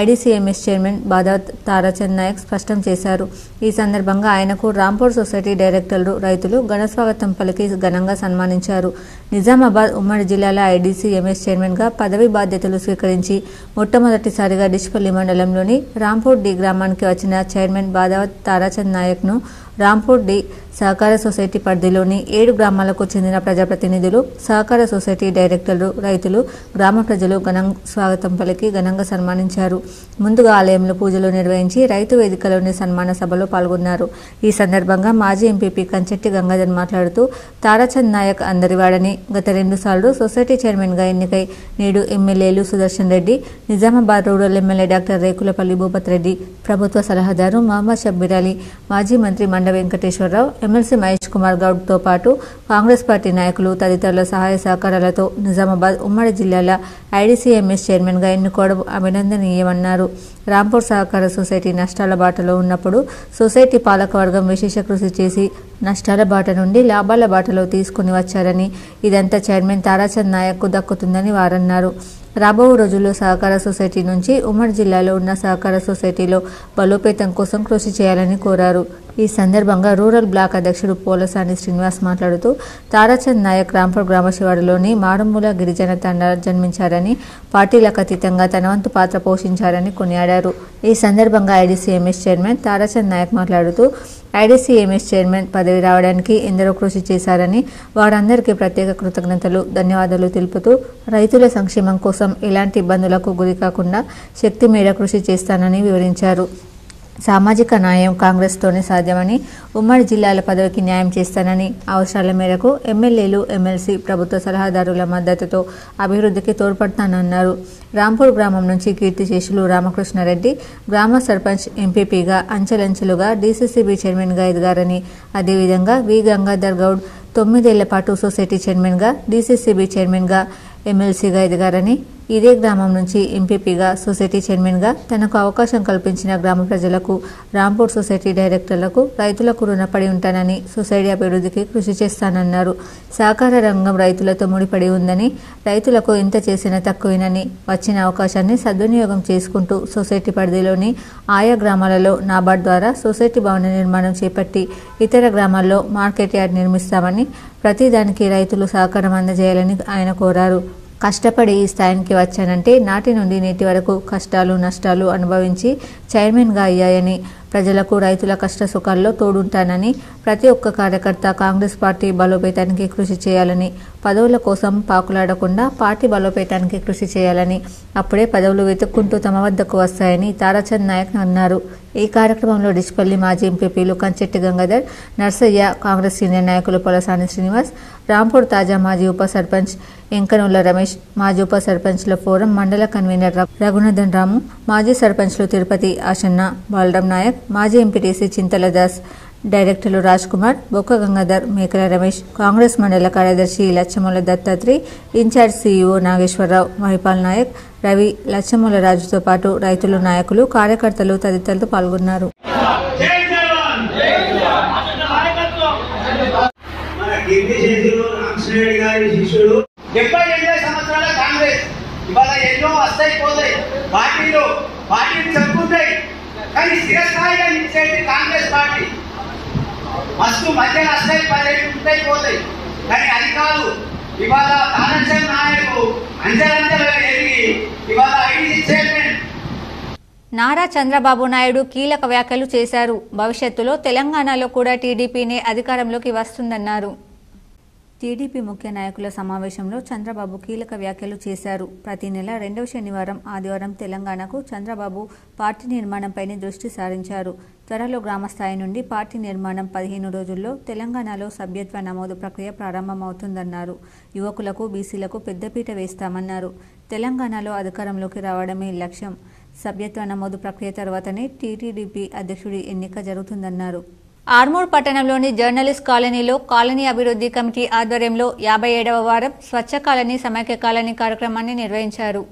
ఐడీసీఎంఎస్ చైర్మన్ బాదావత్ తారాచంద్ నాయక్ స్పష్టం చేశారు. ఈ సందర్భంగా ఆయనకు రాంపూర్ సొసైటీ డైరెక్టర్లు, రైతులు ఘనస్వాగతం పలికి ఘనంగా సన్మానించారు. నిజామాబాద్ ఉమ్మడి జిల్లాల ఐడీసీఎంఎస్ చైర్మన్గా పదవి బాధ్యతలు స్వీకరించి మొట్టమొదటిసారిగా డిష్పల్లి మండలంలోని రాంపూర్ డి గ్రామానికి వచ్చిన చైర్మన్ బాదావత్ తారాచంద్ నాయక్ను రాంపూర్ డి సహకార సొసైటీ పరిధిలోని 7 గ్రామాలకు చెందిన ప్రజాప్రతినిధులు, సహకార సొసైటీ డైరెక్టర్లు, రైతులు, గ్రామ ప్రజలు స్వాగతం పలికి ఘనంగా సన్మానించారు. ముందుగా ఆలయంలో పూజలు నిర్వహించి రైతు వేదికలోని సన్మాన సభలో పాల్గొన్నారు. ఈ సందర్భంగా మాజీ ఎంపీపీ కంచెట్టి గంగాధర్ మాట్లాడుతూ తారాచంద్ నాయక్ అందరివాడని, గత 2 సార్లు సొసైటీ చైర్మన్గా ఎన్నికై నేడు ఎమ్మెల్యేలు Sudarshan Reddy, Nizamabad rural MLA doctor Rekulapalli Bhupathi Reddy, ప్రభుత్వ సలహాదారు మహమ్మద్ షబ్బీర్ అలీ, మాజీ మంత్రి మండ వెంకటేశ్వరరావు, ఎమ్మెల్సీ మహేష్ కుమార్ గౌడ్తో పాటు కాంగ్రెస్ పార్టీ నాయకులు తదితరుల సహాయ సహకారాలతో నిజామాబాద్ ఉమ్మడి జిల్లాల ఐడీసీఎంఎస్ చైర్మన్గా ఎన్నుకోవడం అభినందనీయమన్నారు. రాంపూర్ సహకార సొసైటీ నష్టాల బాటలో ఉన్నప్పుడు సొసైటీ పాలకవర్గం విశేష కృషి చేసి నష్టాల బాట నుండి లాభాల బాటలో తీసుకుని వచ్చారని, ఇదంతా చైర్మన్ తారాచంద్ నాయక్కు దక్కుతుందని వారన్నారు. రాబో రోజుల్లో సహకార సొసైటీ నుంచి ఉమ్మడి జిల్లాలో ఉన్న సహకార సొసైటీలో బలోపేతం కోసం కృషి చేయాలని కోరారు. ఈ సందర్భంగా రూరల్ బ్లాక్ అధ్యక్షుడు పోలసాని శ్రీనివాస్ మాట్లాడుతూ తారాచంద్ నాయక్ రాంపూర్ గ్రామ శివారులోని మారుమూల గిరిజన తండాలో జన్మించారని, పార్టీలకు అతీతంగా తన వంతు పాత్ర పోషించారని కొనియాడారు. ఈ సందర్భంగా ఐడీసీఎంఎస్ చైర్మన్ తారాచంద్ నాయక్ మాట్లాడుతూ ఐడీసీఎంఎస్ చైర్మన్ పదవి రావడానికి ఎందరో కృషి చేశారని, వారందరికీ ప్రత్యేక కృతజ్ఞతలు, ధన్యవాదాలు తెలుపుతూ రైతుల సంక్షేమం కోసం ఎలాంటి ఇబ్బందులకు గురికాకుండా శక్తి మేర కృషి చేస్తానని వివరించారు. సామాజిక న్యాయం కాంగ్రెస్తోనే సాధ్యమని, ఉమ్మడి జిల్లాల పదవికి న్యాయం చేస్తానని, అవసరాల మేరకు ఎమ్మెల్యేలు, ఎమ్మెల్సీ, ప్రభుత్వ సలహాదారుల మద్దతుతో అభివృద్ధికి తోడ్పడతానన్నారు. రాంపూర్ గ్రామం నుంచి కీర్తిశేషులు రామకృష్ణారెడ్డి గ్రామ సర్పంచ్, ఎంపీపీగా అంచెలంచెలుగా డీసీసీబీ చైర్మన్గా ఎదిగారని, అదేవిధంగా వి గంగాధర్ గౌడ్ 9 ఏళ్ల పాటు సొసైటీ చైర్మన్గా, డీసీసీబీ చైర్మన్గా, ఎమ్మెల్సీగా ఎదిగారని, ఇదే గ్రామం నుంచి ఎంపీపీగా, సొసైటీ చైర్మన్గా తనకు అవకాశం కల్పించిన గ్రామ ప్రజలకు, రాంపూర్ సొసైటీ డైరెక్టర్లకు, రైతులకు రుణపడి ఉంటానని, సొసైటీ అభివృద్ధికి కృషి చేస్తానన్నారు. సహకార రంగం రైతులతో ముడిపడి ఉందని, రైతులకు ఎంత చేసినా తక్కువేనని, వచ్చిన అవకాశాన్ని సద్వినియోగం చేసుకుంటూ సొసైటీ పరిధిలోని ఆయా గ్రామాలలో నాబార్డ్ ద్వారా సొసైటీ భవన నిర్మాణం చేపట్టి ఇతర గ్రామాల్లో మార్కెట్ యార్డ్ నిర్మిస్తామని, ప్రతిదానికి రైతులు సహకారం అందజేయాలని ఆయన కోరారు. కష్టపడి ఈ స్థాయికి వచ్చానంటే నాటి నుండి నేటి వరకు కష్టాలు, నష్టాలు అనుభవించి చైర్మన్గా అయ్యాయని, ప్రజలకు రైతుల కష్ట సుఖాల్లో తోడుంటానని, ప్రతి ఒక్క కార్యకర్త కాంగ్రెస్ పార్టీ బలోపేతానికి కృషి చేయాలని, పదవుల కోసం పాకులాడకుండా పార్టీ బలోపేతానికి కృషి చేయాలని, అప్పుడే పదవులు వెతుక్కుంటూ తమ వద్దకు వస్తాయని తారాచంద్ నాయక్ అన్నారు. ఈ కార్యక్రమంలో డిచ్పల్లి మాజీ ఎంపీపీలు కంచెట్టి గంగాధర్, నర్సయ్య, కాంగ్రెస్ సీనియర్ నాయకులు పొలసాని శ్రీనివాస్, రాంపూర్ తాజా మాజీ ఉప సర్పంచ్ ఎంకనుల రమేష్, మాజీ ఉప సర్పంచ్ల ఫోరం మండల కన్వీనర్ రఘునందన్ రాము, మాజీ సర్పంచ్లు తిరుపతి ఆశన్న, బాలరాం నాయక్, మాజీ ఎంపీటీసీ చింతల దాస్, డైరెక్టర్లు రాజ్ కుమార్, బొక్క గంగాధర్, మేకల రమేష్, కాంగ్రెస్ మండల కార్యదర్శి లచ్చముల దత్తాత్రి, ఇన్ఛార్జ్ సీఈఓ నాగేశ్వరరావు, మహిపాల్ నాయక్, రవి, లచ్చముల రాజుతో పాటు రైతులు, నాయకులు, కార్యకర్తలు తదితరులు పాల్గొన్నారు. శిష్యుడు 78 సంవత్సరాల కాంగ్రెస్ ఇవాళ ఎన్నో వస్తాయి పోతాయి, పార్టీలు చెప్పుకుంటాయి, కానీ స్థిరస్థాయిగా నిలిచేది కాంగ్రెస్ పార్టీ. మస్తు మధ్యలో వస్తాయి, 10 ఉంటాయి పోతాయి, కానీ అది కాదు. ఇవాళ తారాచంద్ నాయక్ అంచెలంచెలుగా ఎదిగి ఇవాళ ఐడీసీ చైర్మన్. నారా చంద్రబాబు నాయుడు కీలక వ్యాఖ్యలు చేశారు. భవిష్యత్తులో తెలంగాణలో కూడా టీడీపీనే అధికారంలోకి వస్తుందన్నారు. టీడీపీ ముఖ్య నాయకుల సమావేశంలో చంద్రబాబు కీలక వ్యాఖ్యలు చేశారు. ప్రతి నెల 2వ శనివారం, ఆదివారం తెలంగాణకు చంద్రబాబు పార్టీ నిర్మాణంపైనే దృష్టి సారించారు. త్వరలో గ్రామస్థాయి నుండి పార్టీ నిర్మాణం 15 రోజుల్లో తెలంగాణలో సభ్యత్వ నమోదు ప్రక్రియ ప్రారంభమవుతుందన్నారు. యువకులకు, బీసీలకు పెద్దపీట వేస్తామన్నారు. తెలంగాణలో అధికారంలోకి రావడమే లక్ష్యం. సభ్యత్వ నమోదు ప్రక్రియ తర్వాతనే టీటీడీపీ అధ్యక్షుడి ఎన్నిక జరుగుతుందన్నారు. ఆర్మూర్ పట్టణంలోని జర్నలిస్ట్ కాలనీలో కాలనీ అభివృద్ధి కమిటీ ఆధ్వర్యంలో 57వ వారం స్వచ్ఛ కాలనీ, సమైక్య కాలనీ కార్యక్రమాన్ని నిర్వహించారు.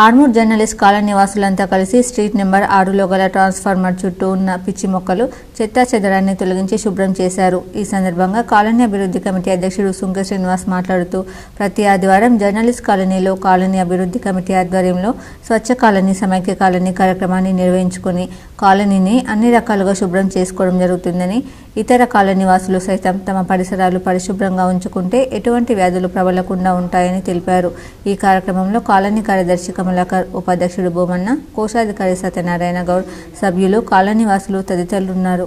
ఆర్మూర్ జర్నలిస్ట్ కాలనీ నివాసులంతా కలిసి స్ట్రీట్ నెంబర్ 6లో గల ట్రాన్స్ఫార్మర్ చుట్టూ ఉన్న పిచ్చి మొక్కలు, చెత్తా చెదరాన్ని తొలగించి శుభ్రం చేశారు. ఈ సందర్భంగా కాలనీ అభివృద్ధి కమిటీ అధ్యక్షుడు సుంకె శ్రీనివాస్ మాట్లాడుతూ ప్రతి ఆదివారం జర్నలిస్ట్ కాలనీలో కాలనీ అభివృద్ధి కమిటీ ఆధ్వర్యంలో స్వచ్ఛ కాలనీ, సమైక్య కాలనీ కార్యక్రమాన్ని నిర్వహించుకుని కాలనీని అన్ని రకాలుగా శుభ్రం చేసుకోవడం జరుగుతుందని, ఇతర కాలనీ వాసులు సైతం తమ పరిసరాలు పరిశుభ్రంగా ఉంచుకుంటే ఎటువంటి వ్యాధులు ప్రబలకుండా ఉంటాయని తెలిపారు. ఈ కార్యక్రమంలో కాలనీ కార్యదర్శి కమలాకర్, ఉపాధ్యక్షుడు బొమ్మన్న, కోశాధికారి సత్యనారాయణ గౌడ్, సభ్యులు, కాలనీ వాసులు తదితరులున్నారు.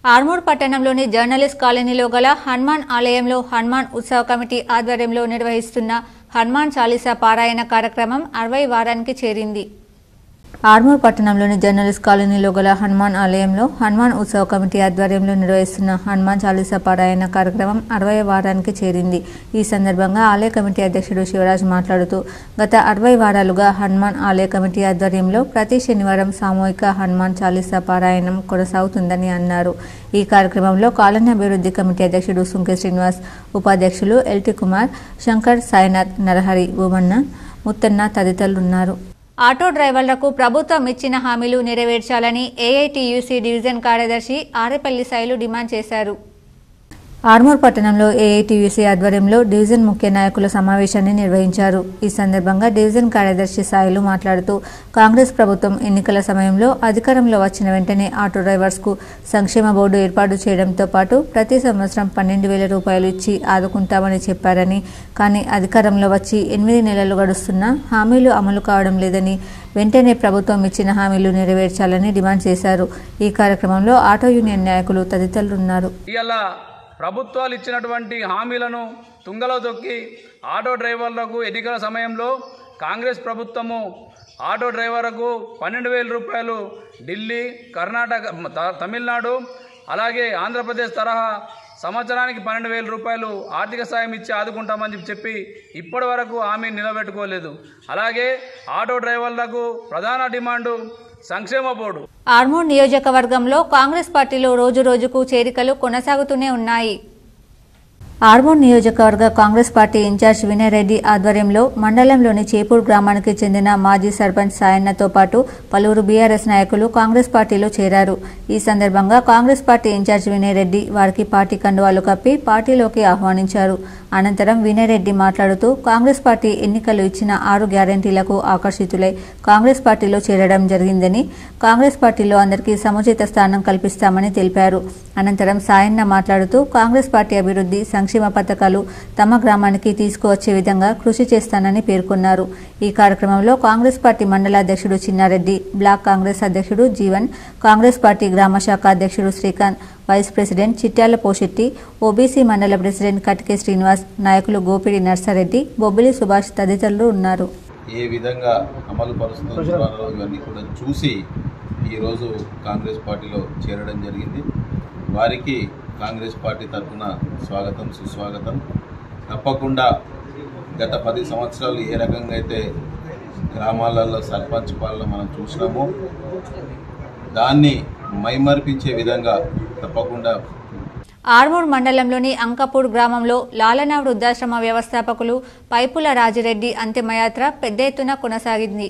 ఆర్మూర్ పట్టణంలోని జర్నలిస్ట్ కాలనీలో గల హనుమాన్ ఆలయంలో హనుమాన్ ఉత్సవ కమిటీ ఆధ్వర్యంలో నిర్వహిస్తున్న హనుమాన్ చాలీసా పారాయణ కార్యక్రమం 60వ వారానికి చేరింది. ఆర్మూర్ పట్టణంలోని జర్నలిస్ట్ కాలనీలో గల హనుమాన్ ఆలయంలో హనుమాన్ ఉత్సవ కమిటీ ఆధ్వర్యంలో నిర్వహిస్తున్న హనుమాన్ చాలీసా పారాయణ కార్యక్రమం 60వ వారానికి చేరింది. ఈ సందర్భంగా ఆలయ కమిటీ అధ్యక్షుడు శివరాజ్ మాట్లాడుతూ గత 60 వారాలుగా హనుమాన్ ఆలయ కమిటీ ఆధ్వర్యంలో ప్రతి శనివారం సామూహిక హనుమాన్ చాలీసా పారాయణం కొనసాగుతుందని అన్నారు. ఈ కార్యక్రమంలో కాలనీ అభివృద్ధి కమిటీ అధ్యక్షుడు సుంకె శ్రీనివాస్, ఉపాధ్యక్షులు ఎల్టీ కుమార్, శంకర్, సాయినాథ్, నరహరి, భూమన్న, ముత్తన్న తదితరులున్నారు. ఆటో డ్రైవర్లకు ప్రభుత్వం ఇచ్చిన హామీలు నెరవేర్చాలని ఏఐటీయూసీ డివిజన్ కార్యదర్శి ఆరేపల్లి శైలు డిమాండ్ చేశారు. ఆర్మూర్ పట్టణంలో ఏఐటీయూసీ ఆధ్వర్యంలో డివిజన్ ముఖ్య నాయకుల సమావేశాన్ని నిర్వహించారు. ఈ సందర్భంగా డివిజన్ కార్యదర్శి సాయిలు మాట్లాడుతూ కాంగ్రెస్ ప్రభుత్వం ఎన్నికల సమయంలో అధికారంలో వచ్చిన వెంటనే ఆటో డ్రైవర్స్కు సంక్షేమ బోర్డు ఏర్పాటు చేయడంతో పాటు ప్రతి సంవత్సరం 12,000 రూపాయలు ఇచ్చి ఆదుకుంటామని చెప్పారని, కానీ అధికారంలో వచ్చి 8 నెలలు గడుస్తున్నా హామీలు అమలు కావడం లేదని, వెంటనే ప్రభుత్వం ఇచ్చిన హామీలు నెరవేర్చాలని డిమాండ్ చేశారు. ఈ కార్యక్రమంలో ఆటో యూనియన్ నాయకులు తదితరులు ఉన్నారు. ప్రభుత్వాలు ఇచ్చినటువంటి హామీలను తుంగలో తొక్కి ఆటో డ్రైవర్లకు ఎన్నికల సమయంలో కాంగ్రెస్ ప్రభుత్వము ఆటో డ్రైవర్లకు 12,000 రూపాయలు ఢిల్లీ, కర్ణాటక, తమిళనాడు అలాగే ఆంధ్రప్రదేశ్ తరహా సంవత్సరానికి 12,000 రూపాయలు ఆర్థిక సాయం ఇచ్చి ఆదుకుంటామని చెప్పి ఇప్పటి వరకు హామీ నిలబెట్టుకోలేదు. అలాగే ఆటో డ్రైవర్లకు ప్రధాన డిమాండు సంక్షేమ బోర్డు. ఆర్మూర్ నియోజకవర్గంలో కాంగ్రెస్ పార్టీలో రోజు రోజుకు చేరికలు కొనసాగుతూనే ఉన్నాయి. ఆర్మూర్ నియోజకవర్గ కాంగ్రెస్ పార్టీ ఇన్ఛార్జ్ వినయ్ రెడ్డి ఆధ్వర్యంలో మండలంలోని చేపూర్ గ్రామానికి చెందిన మాజీ సర్పంచ్ సాయన్నతో పాటు పలువురు బీఆర్ఎస్ నాయకులు కాంగ్రెస్ పార్టీలో చేరారు. ఈ సందర్భంగా కాంగ్రెస్ పార్టీ ఇన్ఛార్జ్ వినయ్ రెడ్డి వారికి పార్టీ కండువాలు కప్పి పార్టీలోకి ఆహ్వానించారు. అనంతరం వినయ్ రెడ్డి మాట్లాడుతూ కాంగ్రెస్ పార్టీ ఎన్నికలు ఇచ్చిన 6 గ్యారెంటీలకు ఆకర్షితులై కాంగ్రెస్ పార్టీలో చేరడం జరిగిందని, కాంగ్రెస్ పార్టీలో అందరికీ సముచిత స్థానం కల్పిస్తామని తెలిపారు. అనంతరం సాయన్న మాట్లాడుతూ కాంగ్రెస్ పార్టీ అభివృద్ధి సంక్షేమ పథకాలు తమ గ్రామానికి తీసుకువచ్చే విధంగా కృషి చేస్తానని పేర్కొన్నారు. ఈ కార్యక్రమంలో కాంగ్రెస్ పార్టీ మండల అధ్యక్షుడు చిన్నారెడ్డి, బ్లాక్ కాంగ్రెస్ అధ్యక్షుడు జీవన్, కాంగ్రెస్ పార్టీ గ్రామ శాఖ అధ్యక్షుడు Srikanth, vice president Chityala Poshetti, OBC మండల ప్రెసిడెంట్ కటికే శ్రీనివాస్, నాయకులు గోపిడి నర్సారెడ్డి, బొబ్బిలి సుభాష్ తదితరులు ఉన్నారు. ఏ విధంగా అమలు పరుస్తున్నారో ఇవన్నీ కూడా చూసి ఈరోజు కాంగ్రెస్ పార్టీలో చేరడం జరిగింది. వారికి కాంగ్రెస్ పార్టీ తరఫున స్వాగతం, సుస్వాగతం. తప్పకుండా గత 10 సంవత్సరాలు ఏ రకంగా అయితే గ్రామాలలో సర్పంచ్ పాలన మనం చూసినామో దాన్ని మైమర్పించే విధంగా తప్పకుండా. ఆర్మూర్ మండలంలోని అంకపూర్ గ్రామంలో లాలన వృద్ధాశ్రమ వ్యవస్థాపకులు పైపుల రాజిరెడ్డి అంతిమయాత్ర పెద్ద ఎత్తున కొనసాగింది.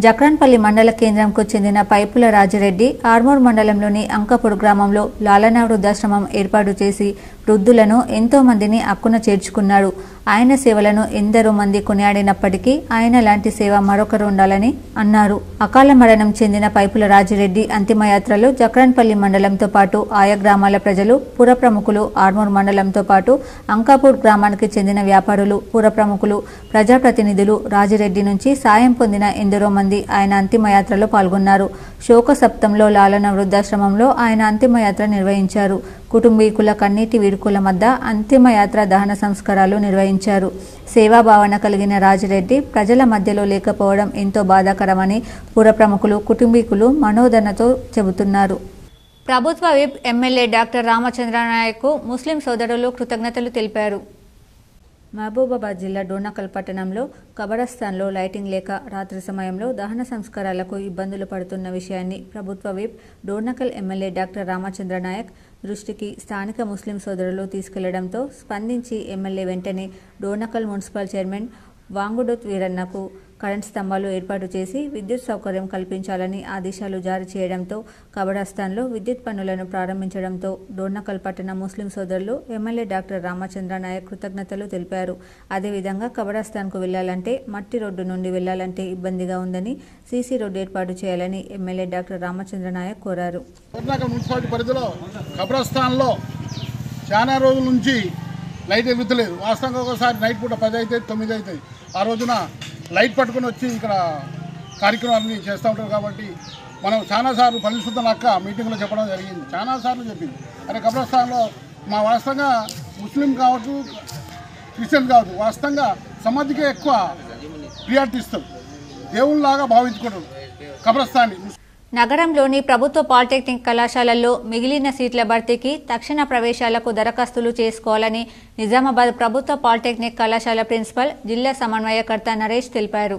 జక్రన్పల్లి మండల కేంద్రంకు చెందిన పైపుల రాజిరెడ్డి ఆర్మూర్ మండలంలోని అంకపూర్ గ్రామంలో లాలన వృద్ధాశ్రమం ఏర్పాటు చేసి వృద్ధులను ఎంతో మందిని అక్కున చేర్చుకున్నాడు. ఆయన సేవలను ఎందరో మంది కొనియాడినప్పటికీ ఆయన లాంటి సేవ మరొకరు ఉండాలని అన్నారు. అకాల మరణం చెందిన పైపుల రాజిరెడ్డి అంతిమయాత్రలో జక్రన్పల్లి మండలంతో పాటు ఆయా గ్రామాల ప్రజలు, పుర ప్రముఖులు, ఆర్మూర్ మండలంతో పాటు అంకాపూర్ గ్రామానికి చెందిన వ్యాపారులు, పుర ప్రముఖులు, ప్రజాప్రతినిధులు, రాజిరెడ్డి నుంచి సాయం పొందిన ఎందరో మంది ఆయన అంతిమయాత్రలో పాల్గొన్నారు. శోక సప్తంలో లాలన వృద్ధాశ్రమంలో ఆయన అంతిమయాత్ర నిర్వహించారు. కుటుంబీకుల కన్నీటి వీడుకుల మధ్య అంతిమయాత్ర దహన సంస్కారాలు నిర్వహించారు. సేవాభావన కలిగిన రాజిరెడ్డి ప్రజల మధ్యలో లేకపోవడం ఎంతో బాధాకరమని పుర ప్రముఖులు, కుటుంబీకులు మనోదనతో చెబుతున్నారు. ప్రభుత్వ whip MLA doctor Ramachandra Naik ముస్లిం సోదరులు కృతజ్ఞతలు తెలిపారు. మహబూబాబాద్ జిల్లా డోర్నకల్ పట్టణంలో కబరస్థాన్లో లైటింగ్ లేక రాత్రి సమయంలో దహన సంస్కారాలకు ఇబ్బందులు పడుతున్న విషయాన్ని ప్రభుత్వ whip Dornakal MLA doctor Ramachandra Naik దృష్టికి స్థానిక ముస్లిం సోదరులు తీసుకెళ్లడంతో స్పందించి ఎమ్మెల్యే వెంటనే డోర్నకల్ మున్సిపల్ చైర్మన్ వాంగుడోత్ వీరన్నకు కరెంట్ స్తంభాలు ఏర్పాటు చేసి విద్యుత్ సౌకర్యం కల్పించాలని ఆదేశాలు జారీ చేయడంతో కబరస్థాన్లో విద్యుత్ పనులను ప్రారంభించడంతో డోర్నకల్ పట్టణ ముస్లిం సోదరులు ఎమ్మెల్యే డాక్టర్ రామచంద్ర నాయక్ కృతజ్ఞతలు తెలిపారు. అదేవిధంగా కబరస్థాన్కు వెళ్లాలంటే మట్టి రోడ్డు నుండి వెళ్లాలంటే ఇబ్బందిగా ఉందని సీసీ రోడ్డు ఏర్పాటు చేయాలని ఎమ్మెల్యే డాక్టర్ రామచంద్ర నాయక్ కోరారు. మున్సిపాలిటీ పరిధిలో కబరస్థాన్లో చాలా రోజుల నుంచి లైట్ ఎగుతలేదు. వాస్తవంగా ఒకసారి నైట్ పూట 10 అవుతుంది, 9 అవుతుంది. ఆ రోజున లైట్ పట్టుకుని వచ్చి ఇక్కడ కార్యక్రమాన్ని చేస్తూ ఉంటారు. కాబట్టి మనం చాలాసార్లు పరిశుద్ధ అక్క మీటింగ్లో చెప్పడం జరిగింది. చాలాసార్లు చెప్పింది, అరే కబ్రస్థాన్లో మా వాస్తవంగా ముస్లిం కావచ్చు, క్రిస్టియన్ కావచ్చు, వాస్తవంగా సమాధికే ఎక్కువ ప్రియారిటీ ఇస్తారు, దేవుళ్ళలాగా భావించుకుంటారు కబ్రస్థాన్ని. నగరంలోని ప్రభుత్వ పాలిటెక్నిక్ కళాశాలల్లో మిగిలిన సీట్ల భర్తీకి తక్షణ ప్రవేశాలకు దరఖాస్తులు చేసుకోవాలని నిజామాబాద్ ప్రభుత్వ పాలిటెక్నిక్ కళాశాల ప్రిన్సిపల్, జిల్లా సమన్వయకర్త నరేష్ తెలిపారు.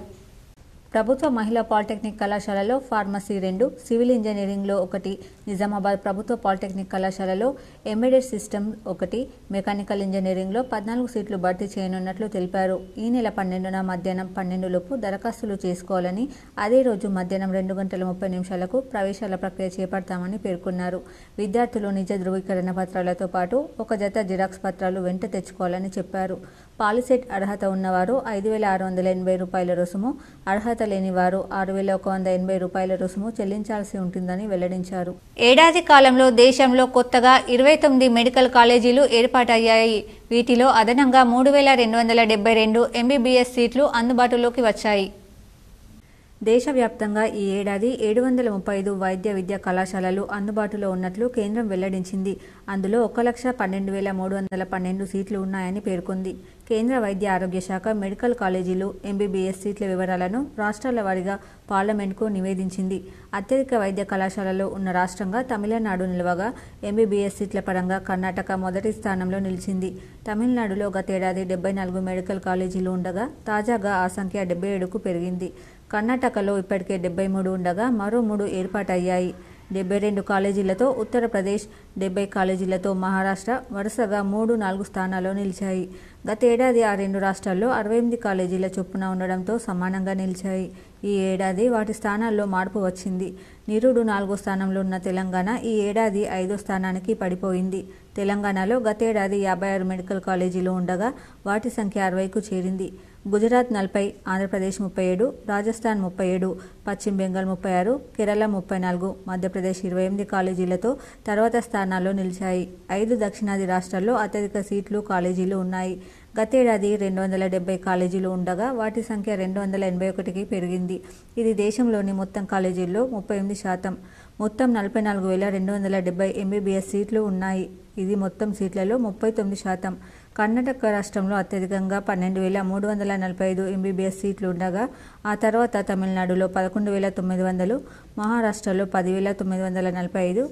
ప్రభుత్వ మహిళా పాలిటెక్నిక్ కళాశాలలో ఫార్మసీ 2, సివిల్ ఇంజనీరింగ్లో 1, నిజామాబాద్ ప్రభుత్వ పాలిటెక్నిక్ కళాశాలలో ఎంబెడెడ్ సిస్టమ్ 1, మెకానికల్ ఇంజనీరింగ్లో 14 సీట్లు భర్తీ చేయనున్నట్లు తెలిపారు. ఈ నెల 12న మధ్యాహ్నం 12 లోపు దరఖాస్తులు చేసుకోవాలని, అదే రోజు మధ్యాహ్నం 2:30 ప్రవేశాల ప్రక్రియ చేపడతామని పేర్కొన్నారు. విద్యార్థులు నిజ ధృవీకరణ పత్రాలతో పాటు 1 జత జిరాక్స్ పత్రాలు వెంట తెచ్చుకోవాలని చెప్పారు. పాలిసెట్ అర్హత ఉన్నవారు 5,680 రూపాయల రుసుము, అర్హత లేని వారు 6,180 రూపాయల రుసుము చెల్లించాల్సి ఉంటుందని వెల్లడించారు. ఏడాది కాలంలో దేశంలో కొత్తగా 29 మెడికల్ కాలేజీలు ఏర్పాటయ్యాయి. వీటిలో అదనంగా 3,272 MBBS సీట్లు అందుబాటులోకి వచ్చాయి. దేశవ్యాప్తంగా ఈ ఏడాది 735 వైద్య విద్యా కళాశాలలు అందుబాటులో ఉన్నట్లు కేంద్రం వెల్లడించింది. అందులో 1,12,312 సీట్లు ఉన్నాయని పేర్కొంది. కేంద్ర వైద్య ఆరోగ్య శాఖ మెడికల్ కాలేజీలు MBBS సీట్ల వివరాలను రాష్ట్రాల వారీగా పార్లమెంట్కు నివేదించింది. అత్యధిక వైద్య కళాశాలలు ఉన్న రాష్ట్రంగా తమిళనాడు నిలవగా, MBBS సీట్ల పరంగా కర్ణాటక మొదటి స్థానంలో నిలిచింది. తమిళనాడులో గతేడాది 74 మెడికల్ కాలేజీలు ఉండగా తాజాగా ఆ సంఖ్య 77కు పెరిగింది. కర్ణాటకలో ఇప్పటికే 73 ఉండగా మరో 3 ఏర్పాటయ్యాయి. 72 కాలేజీలతో ఉత్తరప్రదేశ్, 70 కాలేజీలతో మహారాష్ట్ర వరుసగా 3, 4 స్థానాల్లో నిలిచాయి. గతేడాది ఆ 2 రాష్ట్రాల్లో 68 కాలేజీల చొప్పున ఉండడంతో సమానంగా నిలిచాయి. ఈ ఏడాది వాటి స్థానాల్లో మార్పు వచ్చింది. నిరుడు 4వ స్థానంలో ఉన్న తెలంగాణ ఈ ఏడాది 5వ స్థానానికి పడిపోయింది. తెలంగాణలో గతేడాది 56 మెడికల్ కాలేజీలు ఉండగా వాటి సంఖ్య 60కు చేరింది. గుజరాత్ 40, ఆంధ్రప్రదేశ్ 37, రాజస్థాన్ 37, పశ్చిమ బెంగాల్ 36, కేరళ 34, మధ్యప్రదేశ్ 28 కాలేజీలతో తర్వాత స్థానాల్లో నిలిచాయి. 5 దక్షిణాది రాష్ట్రాల్లో అత్యధిక సీట్లు కాలేజీలు ఉన్నాయి. గతేడాది 270 కాలేజీలు ఉండగా వాటి సంఖ్య 281కి పెరిగింది. ఇది దేశంలోని మొత్తం కాలేజీల్లో 38%. మొత్తం 44,270 MBBS సీట్లు ఉన్నాయి. ఇది మొత్తం సీట్లలో 39%. కర్ణాటక రాష్ట్రంలో అత్యధికంగా 12,345 MBBS సీట్లు ఉండగా ఆ తర్వాత తమిళనాడులో 11,900, మహారాష్ట్రలో 10,945,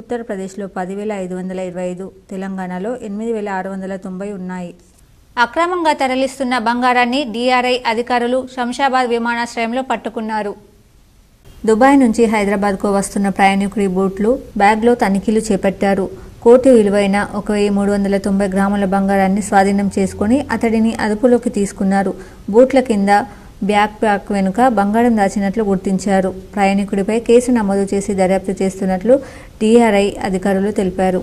ఉత్తరప్రదేశ్లో 10,525, తెలంగాణలో 8,690 ఉన్నాయి. అక్రమంగా తరలిస్తున్న బంగారాన్ని DRI అధికారులు శంషాబాద్ విమానాశ్రయంలో పట్టుకున్నారు. దుబాయ్ నుంచి హైదరాబాద్కు వస్తున్న ప్రయాణికుడి బూట్లు, బ్యాగ్లో తనిఖీలు చేపట్టారు. కోటి విలువైన 1,390 గ్రాముల బంగారాన్ని స్వాధీనం చేసుకుని అతడిని అదుపులోకి తీసుకున్నారు. బూట్ల కింద బ్యాక్ ప్యాక్ వెనుక బంగారం దాచినట్లు గుర్తించారు. ప్రయాణికుడిపై కేసు నమోదు చేసి దర్యాప్తు చేస్తున్నట్లు DRI అధికారులు తెలిపారు.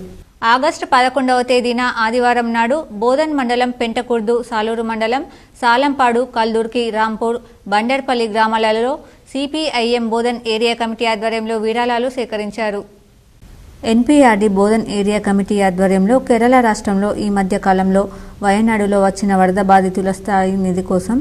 ఆగస్టు 11వ తేదీన ఆదివారం నాడు బోధన్ మండలం పెంటకుర్దు, సాలూరు మండలం సాలంపాడు, కల్దుర్కి, రాంపూర్, బండర్పల్లి గ్రామాలలో CPIM బోధన్ ఏరియా కమిటీ ఆధ్వర్యంలో విరాళాలు సేకరించారు. NPRD బోధన్ ఏరియా కమిటీ ఆధ్వర్యంలో కేరళ రాష్ట్రంలో ఈ మధ్య కాలంలో వయనాడులో వచ్చిన వరద బాధితుల స్థాయి నిధి కోసం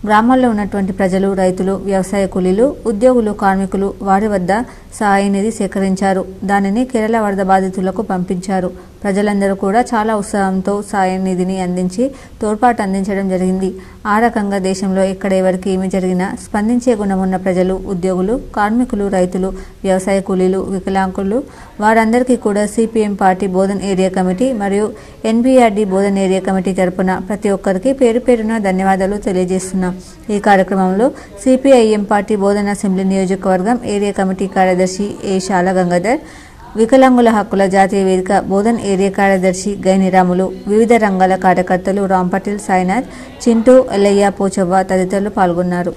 గ్రామాల్లో ఉన్నటువంటి ప్రజలు, రైతులు, వ్యవసాయ కూలీలు, ఉద్యోగులు, కార్మికులు వారి వద్ద సహాయ నిధి సేకరించారు. దానిని కేరళ వరద బాధితులకు పంపించారు. ప్రజలందరూ కూడా చాలా ఉత్సాహంతో సహాయ నిధిని అందించి తోడ్పాటు అందించడం జరిగింది. ఆ రకంగా దేశంలో ఎక్కడ ఎవరికి ఏమి జరిగినా స్పందించే గుణమున్న ప్రజలు, ఉద్యోగులు, కార్మికులు, రైతులు, వ్యవసాయ కూలీలు, వికలాంగులు వారందరికీ కూడా CPM party Bodhan area committee మరియు NPRD బోధన్ ఏరియా కమిటీ తరపున ప్రతి ఒక్కరికి పేరు పేరున ధన్యవాదాలు తెలియజేస్తున్నాం. ఈ కార్యక్రమంలో CPIM పార్టీ బోధన్ అసెంబ్లీ నియోజకవర్గం ఏరియా కమిటీ కార్యదర్శి A. శాల గంగాధర్, వికలాంగుల హక్కుల జాతీయ వేదిక బోధన్ ఏరియా కార్యదర్శి గైనిరాములు, వివిధ రంగాల కార్యకర్తలు రాంపటిల్, సాయినాథ్, చింటూ, ఎల్లయ్య, పోచవ్వ తదితరులు పాల్గొన్నారు.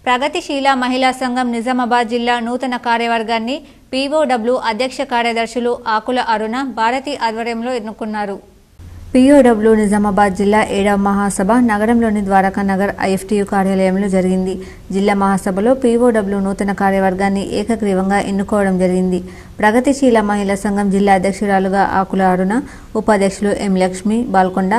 ప్రగతిశీల మహిళా సంఘం నిజామాబాద్ జిల్లా నూతన కార్యవర్గాన్ని POW అధ్యక్ష కార్యదర్శులు ఆకుల అరుణ, భారతి ఆధ్వర్యంలో ఎన్నుకున్నారు. POW నిజామాబాద్ జిల్లా 7వ మహాసభ నగరంలోని ద్వారకా నగర్ IFTU కార్యాలయంలో జరిగింది. జిల్లా మహాసభలో POW నూతన కార్యవర్గాన్ని ఏకగ్రీవంగా ఎన్నుకోవడం జరిగింది. ప్రగతిశీల మహిళా సంఘం జిల్లా అధ్యక్షురాలుగా ఆకుల అరుణ, ఉపాధ్యక్షులు M. లక్ష్మి, బాల్కొండ,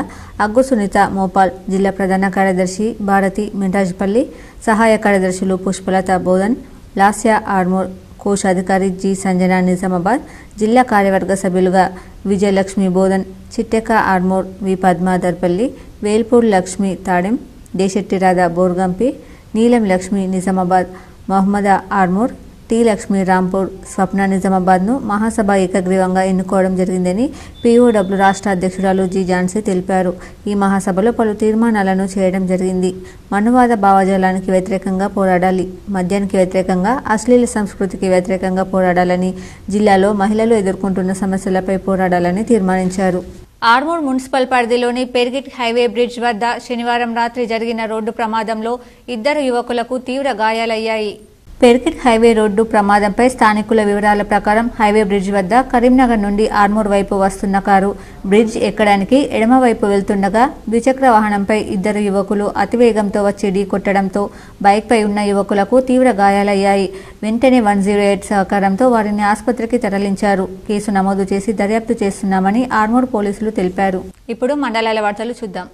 అగ్గు సునీత, మోపాల్, జిల్లా ప్రధాన కార్యదర్శి భారతి, మింటాజ్పల్లి, సహాయ కార్యదర్శులు పుష్పలత బోధన్, లాస్య ఆర్మూర్, కోశాధికారి G. సంజన నిజామాబాద్, జిల్లా కార్యవర్గ సభ్యులుగా విజయలక్ష్మి బోధన్, చిట్టెక ఆర్మూర్, వి. పద్మ దర్పల్లి, వేల్పూర్ లక్ష్మి తాడెం, దేశెట్టి రాధా బోర్గంపి, నీలం లక్ష్మి నిజామాబాద్, మహమ్మద ఆర్మూర్, టి లక్ష్మీ రాంపూర్, స్వప్న నిజామాబాద్ను మహాసభ ఏకగ్రీవంగా ఎన్నుకోవడం జరిగిందని POW రాష్ట్ర అధ్యక్షురాలు జి ఝాన్సీ తెలిపారు. ఈ మహాసభలో పలు తీర్మానాలను చేయడం జరిగింది. మనువాద భావజాలానికి వ్యతిరేకంగా పోరాడాలి, మద్యానికి వ్యతిరేకంగా, అశ్లీల సంస్కృతికి వ్యతిరేకంగా పోరాడాలని, జిల్లాలో మహిళలు ఎదుర్కొంటున్న సమస్యలపై పోరాడాలని తీర్మానించారు. ఆర్మూర్ మున్సిపల్ పరిధిలోని పెర్గిట్ హైవే బ్రిడ్జ్ వద్ద శనివారం రాత్రి జరిగిన రోడ్డు ప్రమాదంలో 2 యువకులకు తీవ్ర గాయాలయ్యాయి. పెర్గిట్ హైవే రోడ్డు ప్రమాదంపై స్థానికుల వివరాల ప్రకారం హైవే బ్రిడ్జ్ వద్ద కరీంనగర్ నుండి ఆర్మూర్ వైపు వస్తున్న కారు బ్రిడ్జ్ ఎక్కడానికి ఎడమవైపు వెళ్తుండగా ద్విచక్ర వాహనంపై 2 యువకులు అతివేగంతో వచ్చి ఢీకొట్టడంతో బైక్పై ఉన్న యువకులకు తీవ్ర గాయాలయ్యాయి. వెంటనే 108 సహకారంతో వారిని ఆసుపత్రికి తరలించారు. కేసు నమోదు చేసి దర్యాప్తు చేస్తున్నామని ఆర్మూర్ పోలీసులు తెలిపారు. ఇప్పుడు మండలాల వార్తలు చూద్దాం.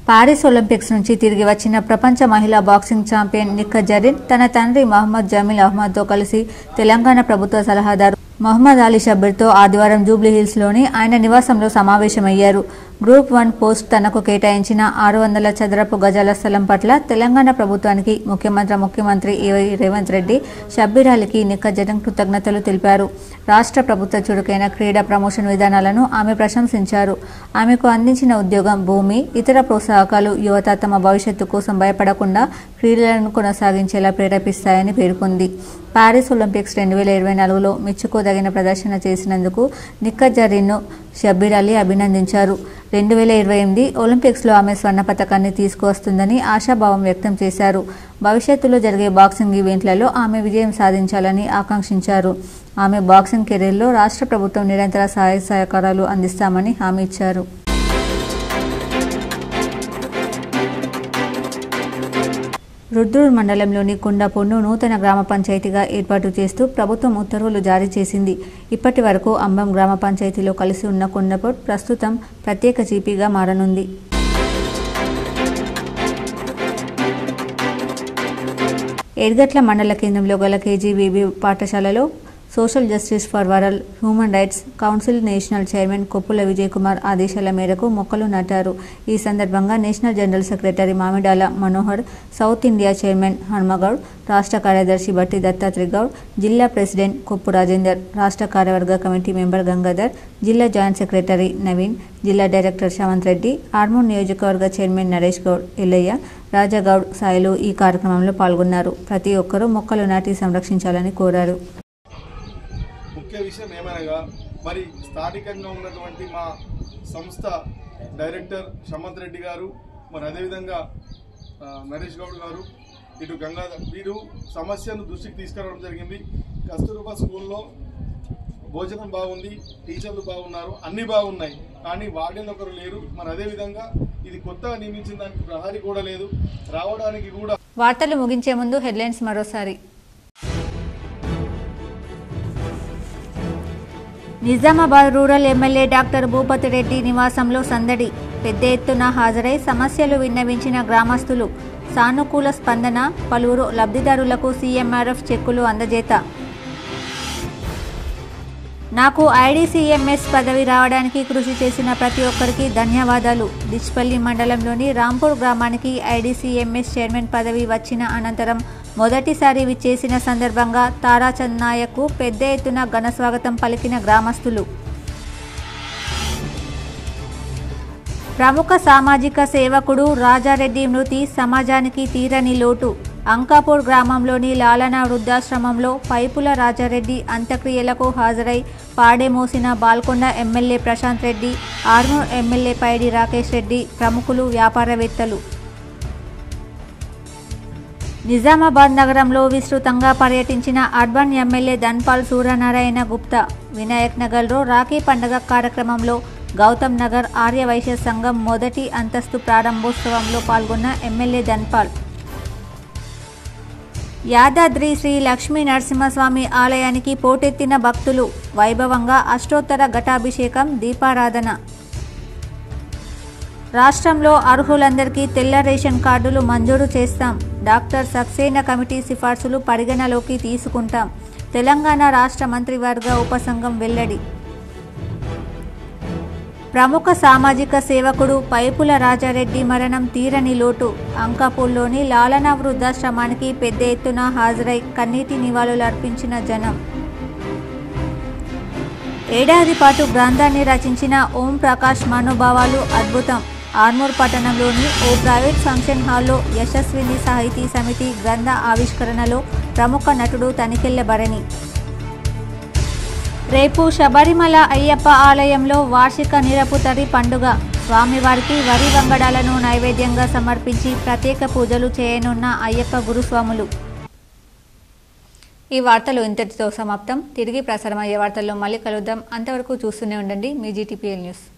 పారిస్ ఒలింపిక్స్ నుంచి తిరిగి వచ్చిన ప్రపంచ మహిళా బాక్సింగ్ ఛాంపియన్ నిఖత్ జరీన్ తన తండ్రి మహమ్మద్ జమీల్ అహ్మద్తో కలిసి తెలంగాణ ప్రభుత్వ సలహాదారు మహమ్మద్ అలీ షబ్బీర్తో ఆదివారం జూబ్లీహిల్స్లోని ఆయన నివాసంలో సమావేశమయ్యారు. గ్రూప్ 1 పోస్ట్ తనకు కేటాయించిన 600 చదరపు గజాల స్థలం పట్ల తెలంగాణ ప్రభుత్వానికి ముఖ్యమంత్రి రేవంత్ రెడ్డి, షబ్బీర్ అలీకి నిఖత్ జరీన్ కృతజ్ఞతలు తెలిపారు. రాష్ట్ర ప్రభుత్వ చురుకైన క్రీడా ప్రమోషన్ విధానాలను ఆమె ప్రశంసించారు. ఆమెకు అందించిన ఉద్యోగం, భూమి, ఇతర ప్రోత్సాహకాలు యువత తమ భవిష్యత్తు కోసం భయపడకుండా క్రీడలను కొనసాగించేలా ప్రేరేపిస్తాయని పేర్కొంది. పారిస్ ఒలింపిక్స్ 2024లో మెచ్చుకోదగిన ప్రదర్శన చేసినందుకు నిఖత్ జరీన్ను షబ్బీర్ అలీ అభినందించారు. 2028 ఒలింపిక్స్లో ఆమె స్వర్ణ పతకాన్ని తీసుకువస్తుందని ఆశాభావం వ్యక్తం చేశారు. భవిష్యత్తులో జరిగే బాక్సింగ్ ఈవెంట్లలో ఆమె విజయం సాధించాలని ఆకాంక్షించారు. ఆమె బాక్సింగ్ కెరీర్లో రాష్ట్ర ప్రభుత్వం నిరంతర సహాయ సహకారాలు అందిస్తామని హామీ ఇచ్చారు. రుద్రూర్ మండలంలోని కుండపూర్ను నూతన గ్రామ పంచాయతీగా ఏర్పాటు చేస్తూ ప్రభుత్వం ఉత్తర్వులు జారీ చేసింది. ఇప్పటి వరకు అంబం గ్రామ పంచాయతీలో కలిసి ఉన్న కుండపూర్ ప్రస్తుతం ప్రత్యేక జీపీగా మారనుంది. ఎడ్గట్ల మండల కేంద్రంలో గల KGBB పాఠశాలలో social justice for world human rights council national chairman Koppula Vijay Kumar ఆదేశాల మేరకు మొక్కలు నాటారు. ఈ సందర్భంగా national general secretary Mamidala Manohar, south India chairman Hanumagoud, రాష్ట్ర కార్యదర్శి బట్టి దత్తాత్రి గౌడ్, జిల్లా ప్రెసిడెంట్ కొప్పు రాజేందర్, రాష్ట్ర కార్యవర్గ కమిటీ మెంబర్ గంగాధర్, జిల్లా జాయింట్ సెక్రటరీ నవీన్, జిల్లా డైరెక్టర్ శవంత్ రెడ్డి, ఆర్మూర్ నియోజకవర్గ చైర్మన్ నరేష్ గౌడ్, ఎల్లయ్య, రాజాగౌడ్, సాయిలు ఈ కార్యక్రమంలో పాల్గొన్నారు. ప్రతి ఒక్కరూ మొక్కలు నాటి సంరక్షించాలని కోరారు. ముఖ్య విషయం ఏమనగా మరి స్థానికంగా ఉన్నటువంటి మా సంస్థ డైరెక్టర్ శమంత్ రెడ్డి గారు, మరి అదేవిధంగా నరేష్ గౌడ్ గారు, ఇటు గంగాధర్, వీరు సమస్యను దృష్టికి తీసుకురావడం జరిగింది. కస్తూర్బా స్కూల్లో భోజనం బాగుంది, టీచర్లు బాగున్నారు, అన్నీ బాగున్నాయి, కానీ వార్డెన్ ఒకరు లేరు. మరి అదేవిధంగా ఇది కొత్తగా నియమించిన దానికి ప్రహరీ కూడా లేదు, రావడానికి కూడా. వార్తలు ముగించే ముందు హెడ్లైన్స్ మరోసారి. Nizamabad rural MLA doctor Bhupathi Reddy నివాసంలో సందడి, పెద్ద ఎత్తున హాజరై సమస్యలు విన్నవించిన గ్రామస్తులు, సానుకూల స్పందన, పలువురు లబ్ధిదారులకు CMRF చెక్కులు అందజేత. నాకు IDCMS పదవి రావడానికి కృషి చేసిన ప్రతి ఒక్కరికి ధన్యవాదాలు. డిచ్పల్లి మండలంలోని రాంపూర్ గ్రామానికి IDCMS చైర్మన్ పదవి వచ్చిన అనంతరం మొదటిసారి విచ్చేసిన సందర్భంగా తారాచంద్ నాయక్కు పెద్ద ఎత్తున ఘన స్వాగతం పలికిన గ్రామస్తులు. ప్రముఖ సామాజిక సేవకుడు రాజారెడ్డి మృతి సమాజానికి తీరని లోటు. అంకాపూర్ గ్రామంలోని లాలన వృద్ధాశ్రమంలో పైపుల రాజారెడ్డి అంత్యక్రియలకు హాజరై పాడేమోసిన బాల్కొండ ఎమ్మెల్యే ప్రశాంత్ రెడ్డి, ఆర్మూర్ ఎమ్మెల్యే పైడి రాకేష్ రెడ్డి, ప్రముఖులు, వ్యాపారవేత్తలు. నిజామాబాద్ నగరంలో విస్తృతంగా పర్యటించిన అర్బన్ ఎమ్మెల్యే ధన్పాల్ సూర్యనారాయణ గుప్తా. వినాయక్ నగర్లో రాఖీ పండుగ కార్యక్రమంలో గౌతమ్ నగర్ ఆర్యవైశ్య సంఘం మొదటి అంతస్తు ప్రారంభోత్సవంలో పాల్గొన్న ఎమ్మెల్యే ధన్పాల్. యాదాద్రి శ్రీ లక్ష్మీ నరసింహస్వామి ఆలయానికి పోటెత్తిన భక్తులు. వైభవంగా అష్టోత్తర ఘటాభిషేకం, దీపారాధన. రాష్ట్రంలో అర్హులందరికీ తెల్ల రేషన్ కార్డులు మంజూరు చేస్తాం. డాక్టర్ సక్సేనా కమిటీ సిఫార్సులు పరిగణలోకి తీసుకుంటాం. తెలంగాణ రాష్ట్ర మంత్రివర్గ ఉపసంఘం వెల్లడి. ప్రముఖ సామాజిక సేవకుడు పైపుల రాజారెడ్డి మరణం తీరని లోటు. అంకాపూర్లోని లాలన వృద్ధాశ్రమానికి పెద్ద ఎత్తున హాజరై కన్నీటి నివాళులర్పించిన జనం. ఏడాది పాటు గ్రంథాన్ని రచించిన ఓం ప్రకాష్ మనోభావాలు అద్భుతం. ఆర్మూర్ పట్టణంలోని ఓ ప్రైవేట్ ఫంక్షన్ హాల్లో యశస్విని సాహితీ సమితి గ్రంథ ఆవిష్కరణలో ప్రముఖ నటుడు తనికెళ్ల భరణి. రేపు శబరిమల అయ్యప్ప ఆలయంలో వార్షిక నిరపుతరి పండుగ. స్వామివారికి వరి వంగడాలను నైవేద్యంగా సమర్పించి ప్రత్యేక పూజలు చేయనున్న అయ్యప్ప గురుస్వాములు. ఈ వార్తలు ఇంతటితో సమాప్తం. తిరిగి ప్రసారమయ్యే వార్తల్లో మళ్ళీ కలుద్దాం. అంతవరకు చూస్తూనే ఉండండి మీ GTPL న్యూస్.